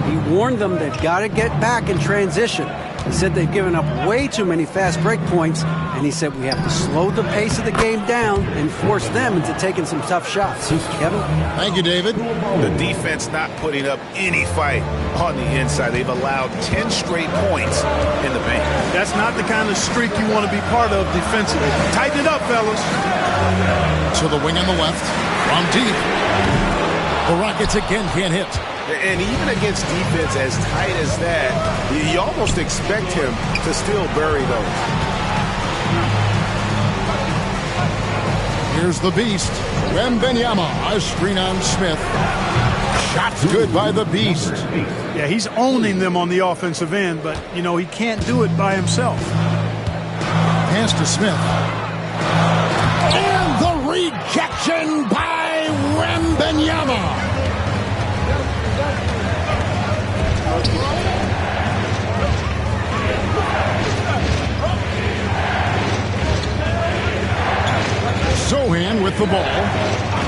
Speaker 6: He warned them they've got to get back in transition. He said they've given up way too many fast break points, and he said we have to slow the pace of the game down and force them into taking some tough shots. Kevin?
Speaker 1: Thank you, David.
Speaker 2: The defense not putting up any fight on the inside. They've allowed 10 straight points in the paint.
Speaker 4: That's not the kind of streak you want to be part of defensively. Tighten it up, fellas.
Speaker 1: To the wing on the left. From deep. The Rockets again can't hit.
Speaker 2: And even against defense as tight as that, you almost expect him to still bury those.
Speaker 1: Here's the beast. Wembanyama, a screen on Smith. Shots good by the beast.
Speaker 4: Yeah, he's owning them on the offensive end, but, you know, he can't do it by himself.
Speaker 1: Pass to Smith. And the rejection by Wembanyama. Sohan with the ball.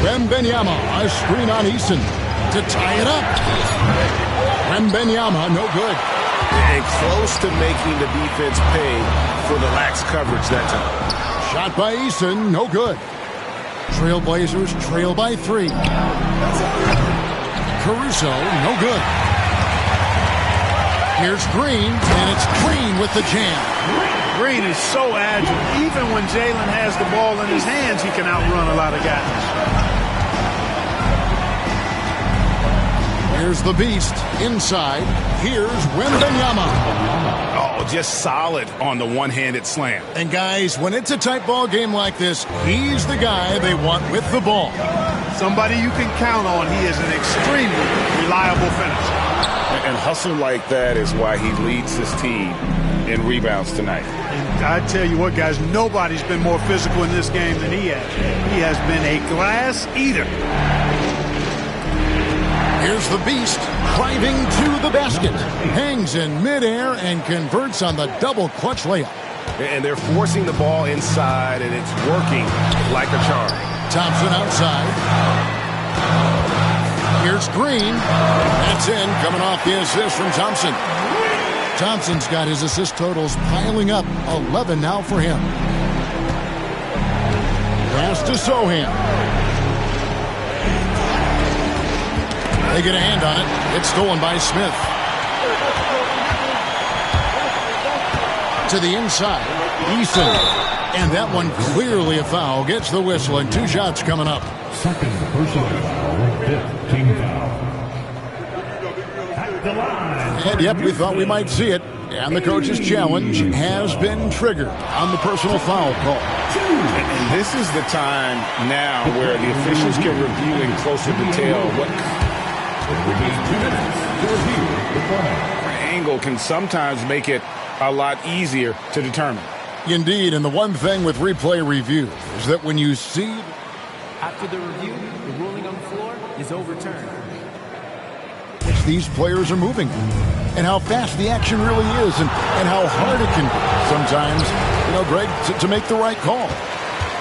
Speaker 1: Wembanyama, a screen on Eason to tie it up. Wembanyama, no good.
Speaker 2: And close to making the defense pay for the lax coverage that time.
Speaker 1: Shot by Eason, no good. Trailblazers trail by 3. Caruso, no good. Here's Green, and it's Green with the jam.
Speaker 4: Green is so agile. Even when Jalen has the ball in his hands, he can outrun a lot of guys.
Speaker 1: Here's the beast inside. Here's Wembanyama.
Speaker 2: Oh, just solid on the one-handed slam.
Speaker 1: And guys, when it's a tight ball game like this, he's the guy they want with the ball.
Speaker 4: Somebody you can count on. He is an extremely reliable finisher.
Speaker 2: And hustle like that is why he leads his team in rebounds tonight.
Speaker 4: And I tell you what, guys, nobody's been more physical in this game than he has. He has been a glass eater.
Speaker 1: Here's the beast driving to the basket. Hangs in midair and converts on the double clutch layup.
Speaker 2: And they're forcing the ball inside, and it's working like a charm.
Speaker 1: Thompson outside. Here's Green. That's in, coming off the assist from Thompson. Thompson's got his assist totals piling up. 11 now for him. Pass to Sohan. They get a hand on it. It's stolen by Smith. To the inside. Eason. And that one clearly a foul. Gets the whistle, and 2 shots coming up.
Speaker 5: Second personal foul, 5th team foul. At the line.
Speaker 1: And yep, we thought we might see it. And the coach's challenge has been triggered on the personal foul call.
Speaker 2: And this is the time now where the officials can review in closer detail what angle can sometimes make it a lot easier to determine.
Speaker 1: Indeed, and the one thing with replay review is that when you see...
Speaker 10: After the review, the ruling on the floor is overturned.
Speaker 1: These players are moving, and how fast the action really is, and how hard it can be sometimes, Greg, to make the right call.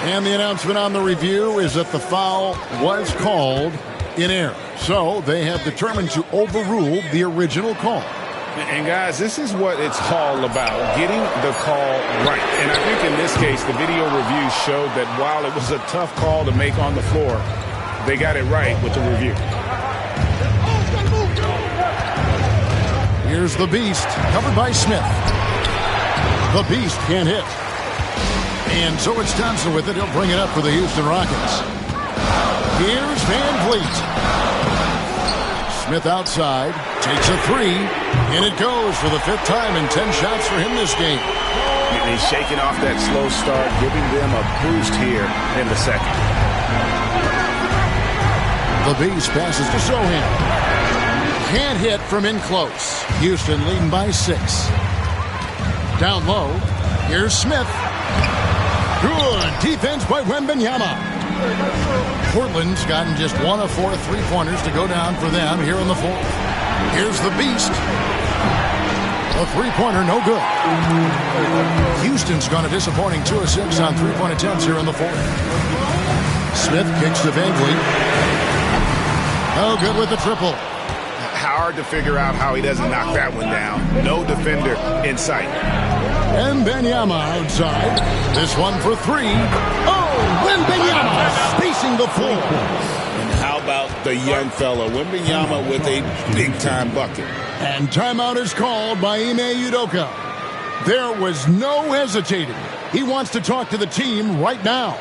Speaker 1: And the announcement on the review is that the foul was called in error. So they have determined to overrule the original call.
Speaker 2: And guys, this is what it's all about, getting the call right. And I think in this case, the video review showed that while it was a tough call to make on the floor, They got it right with the review.
Speaker 1: Here's the Beast, covered by Smith. The Beast can't hit. And so it's Thompson with it. He'll bring it up for the Houston Rockets. Here's Van Vliet. Smith outside, takes a three, and it goes for the 5th time in 10 shots for him this game.
Speaker 2: And he's shaking off that slow start, giving them a boost here in the second.
Speaker 1: The Beast passes to Sohan. Can't hit from in close. Houston leading by 6. Down low, here's Smith. Good defense by Wembanyama. Portland's gotten just 1 of 4 3-pointers to go down for them here in the 4th. Here's the Beast. A 3-pointer, no good. Houston's gone a disappointing 2 of 6 on 3-point attempts here in the 4th. Smith kicks to Van Vliet. No good with the triple.
Speaker 2: Hard to figure out how he doesn't knock that one down. No defender in sight.
Speaker 1: And Wembanyama outside. This one for 3. Oh, Wembanyama spacing the floor.
Speaker 3: And how about the young fella, Wembanyama, with a big-time bucket.
Speaker 1: And timeout is called by Ime Udoka. There was no hesitating. He wants to talk to the team right now.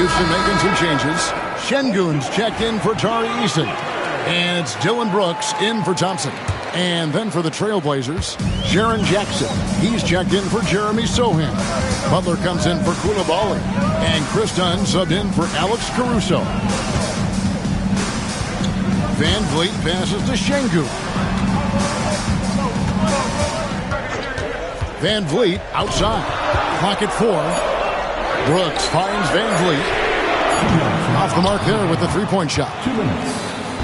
Speaker 1: Houston making some changes. Şengün's checked in for Tari Eason. And it's Dylan Brooks in for Thompson. And then for the Trailblazers, Jaren Jackson. He's checked in for Jeremy Sohan. Butler comes in for Coulibaly. And Chris Dunn subbed in for Alex Caruso. Van Vliet passes to Şengün. Van Vliet outside. Clock at 4. Brooks finds Van Vliet. Off the mark there with the 3-point shot.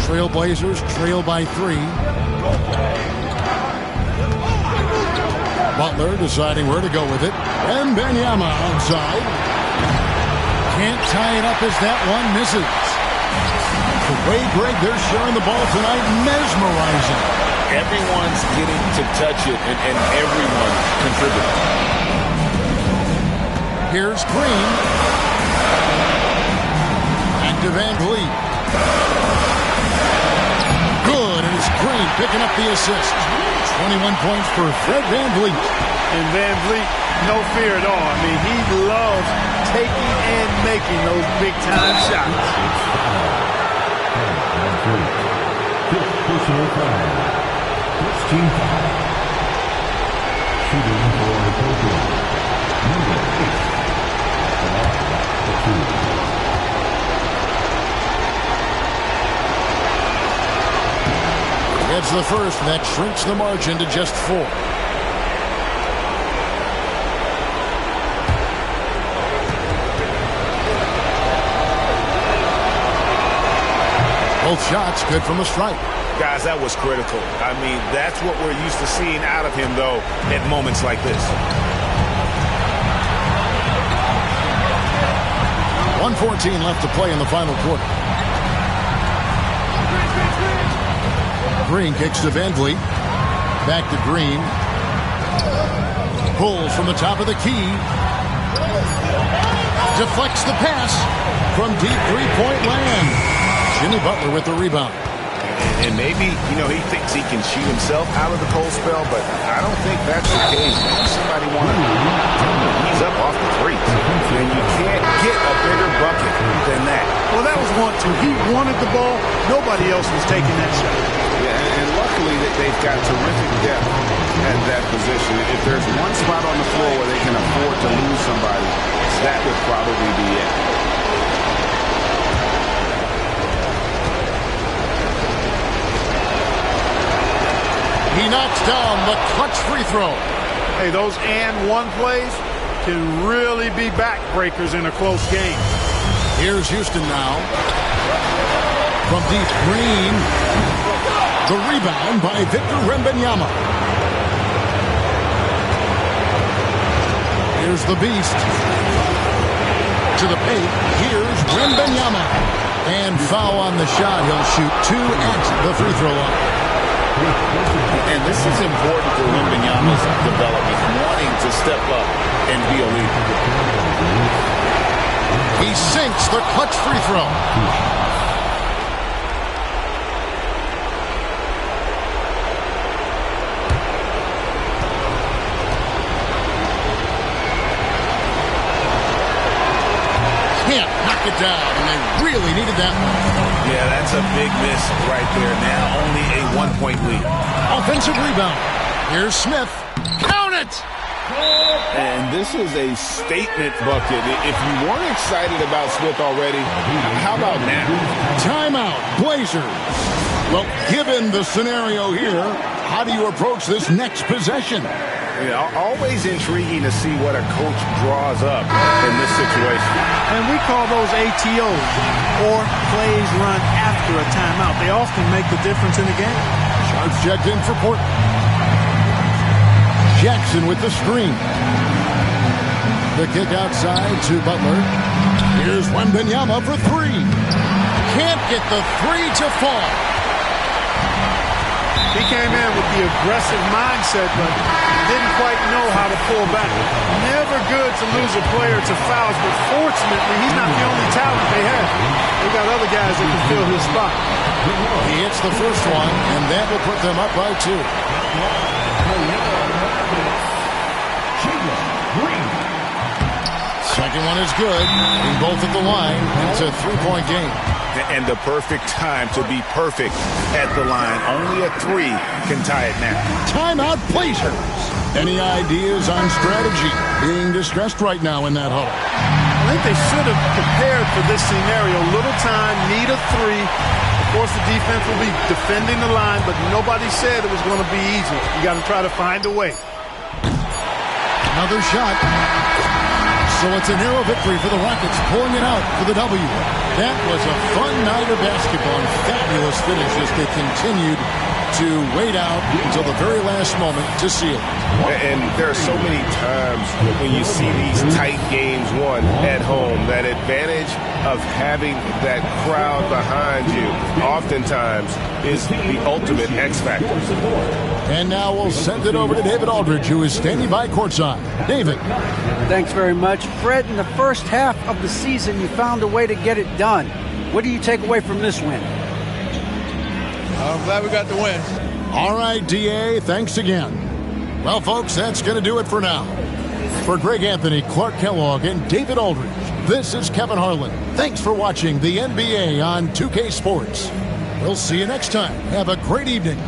Speaker 1: Trailblazers trail by 3. Butler deciding where to go with it. And Wembanyama outside. Can't tie it up as that one misses. The way, Greg, they're sharing the ball tonight, mesmerizing.
Speaker 3: Everyone's getting to touch it, and everyone contributing.
Speaker 1: Here's Green. And to Van Vliet. Good, and it's Green picking up the assist. 21 points for Fred Van Vliet.
Speaker 4: And Van Vliet, no fear at all. I mean, he loves taking and making those big-time shots.
Speaker 5: Personal foul. First team foul. Shooting for Tokyo. Number 8.
Speaker 1: Gets the first, and that shrinks the margin to just 4. Both shots good from the stripe.
Speaker 2: Guys, that was critical. I mean, that's what we're used to seeing out of him, though, at moments like this.
Speaker 1: 1:14 left to play in the final quarter. Green kicks to Van Vliet. Back to Green. Pulls from the top of the key. Deflects the pass from deep 3-point land. Jimmy Butler with the rebound.
Speaker 2: And maybe, he thinks he can shoot himself out of the cold spell, but I don't think that's the case. Maybe somebody wanted to ease up off the three. And you can't get a bigger bucket than that.
Speaker 4: Well, that was 1-2. He wanted the ball. Nobody else was taking that shot.
Speaker 2: Yeah, and luckily that they've got terrific depth at that position. If there's one spot on the floor where they can afford to lose somebody, that would probably be it.
Speaker 1: He knocks down the clutch free throw.
Speaker 4: Hey, those and one plays can really be backbreakers in a close game.
Speaker 1: Here's Houston now. From deep, Green. The rebound by Victor Wembanyama. Here's the beast. To the paint. Here's Wembanyama. And foul on the shot. He'll shoot 2 at the free throw line.
Speaker 3: And this is important for Wembanyama's development, wanting to step up and be a leader.
Speaker 1: He sinks the clutch free throw. Can't knock it down, and they really needed that one.
Speaker 2: Yeah, that's a big miss right there. Now only a 1-point lead.
Speaker 1: Offensive rebound. Here's Smith. Count it!
Speaker 3: And this is a statement bucket. If you weren't excited about Smith already, how about now?
Speaker 1: Timeout, Blazers. Well, given the scenario here, how do you approach this next possession?
Speaker 2: Yeah, always intriguing to see what a coach draws up in this situation.
Speaker 4: And we call those ATOs, or plays run after a timeout. They often make the difference in the game.
Speaker 1: Sharps checked in for Portland. Jackson with the screen. The kick outside to Butler. Here's Wembanyama for 3. Can't get the 3 to fall.
Speaker 4: He came in with the aggressive mindset, but didn't quite know how to pull back. Never good to lose a player to fouls, but fortunately, he's not the only talent they have. They got other guys that can fill his spot.
Speaker 1: He hits the first one, and that will put them up by 2. Second one is good. In both at the line. It's a 3-point game.
Speaker 2: And the perfect time to be perfect at the line. Only a 3 can tie it now.
Speaker 1: Timeout, Blazers. Any ideas on strategy? Being discussed right now in that huddle.
Speaker 4: I think they should have prepared for this scenario. Little time, need a 3. Of course, the defense will be defending the line, but nobody said it was going to be easy. You got to try to find a way.
Speaker 1: Another shot. So it's a narrow victory for the Rockets, pulling it out for the W. That was a fun night of basketball and fabulous finish as they continued to wait out until the very last moment to seal it.
Speaker 2: And there are so many times when you see these tight games won at home, that advantage of having that crowd behind you oftentimes is the ultimate X factor.
Speaker 1: And now we'll send it over to David Aldridge, who is standing by courtside. David.
Speaker 6: Thanks very much. Fred, in the first half of the season, you found a way to get it done. What do you take away from this win?
Speaker 10: I'm glad we got the win.
Speaker 1: All right, DA, thanks again. Well, folks, that's going to do it for now. For Greg Anthony, Clark Kellogg, and David Aldridge, this is Kevin Harlan. Thanks for watching the NBA on 2K Sports. We'll see you next time. Have a great evening.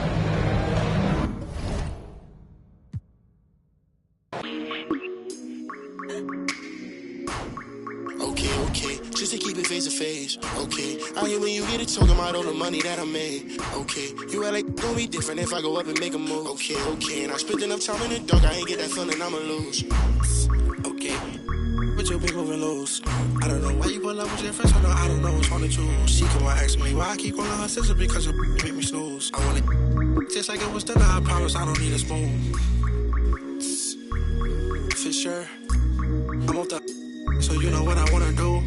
Speaker 11: Okay, just to keep it face to face. Okay, I hear when you get it talking about all the money that I made. Okay, you act like gonna be different if I go up and make a move. Okay, and I spent enough time in the dark, I ain't get that feeling I'ma lose. Okay, but you big moving loose. I don't know why you pull up with your friends, I don't know what's on the choose. She come and ask me why I keep calling her sister because you make me snooze. I want it just like it was dinner, I promise I don't need a spoon. For sure, I'm off the so you know what I wanna do.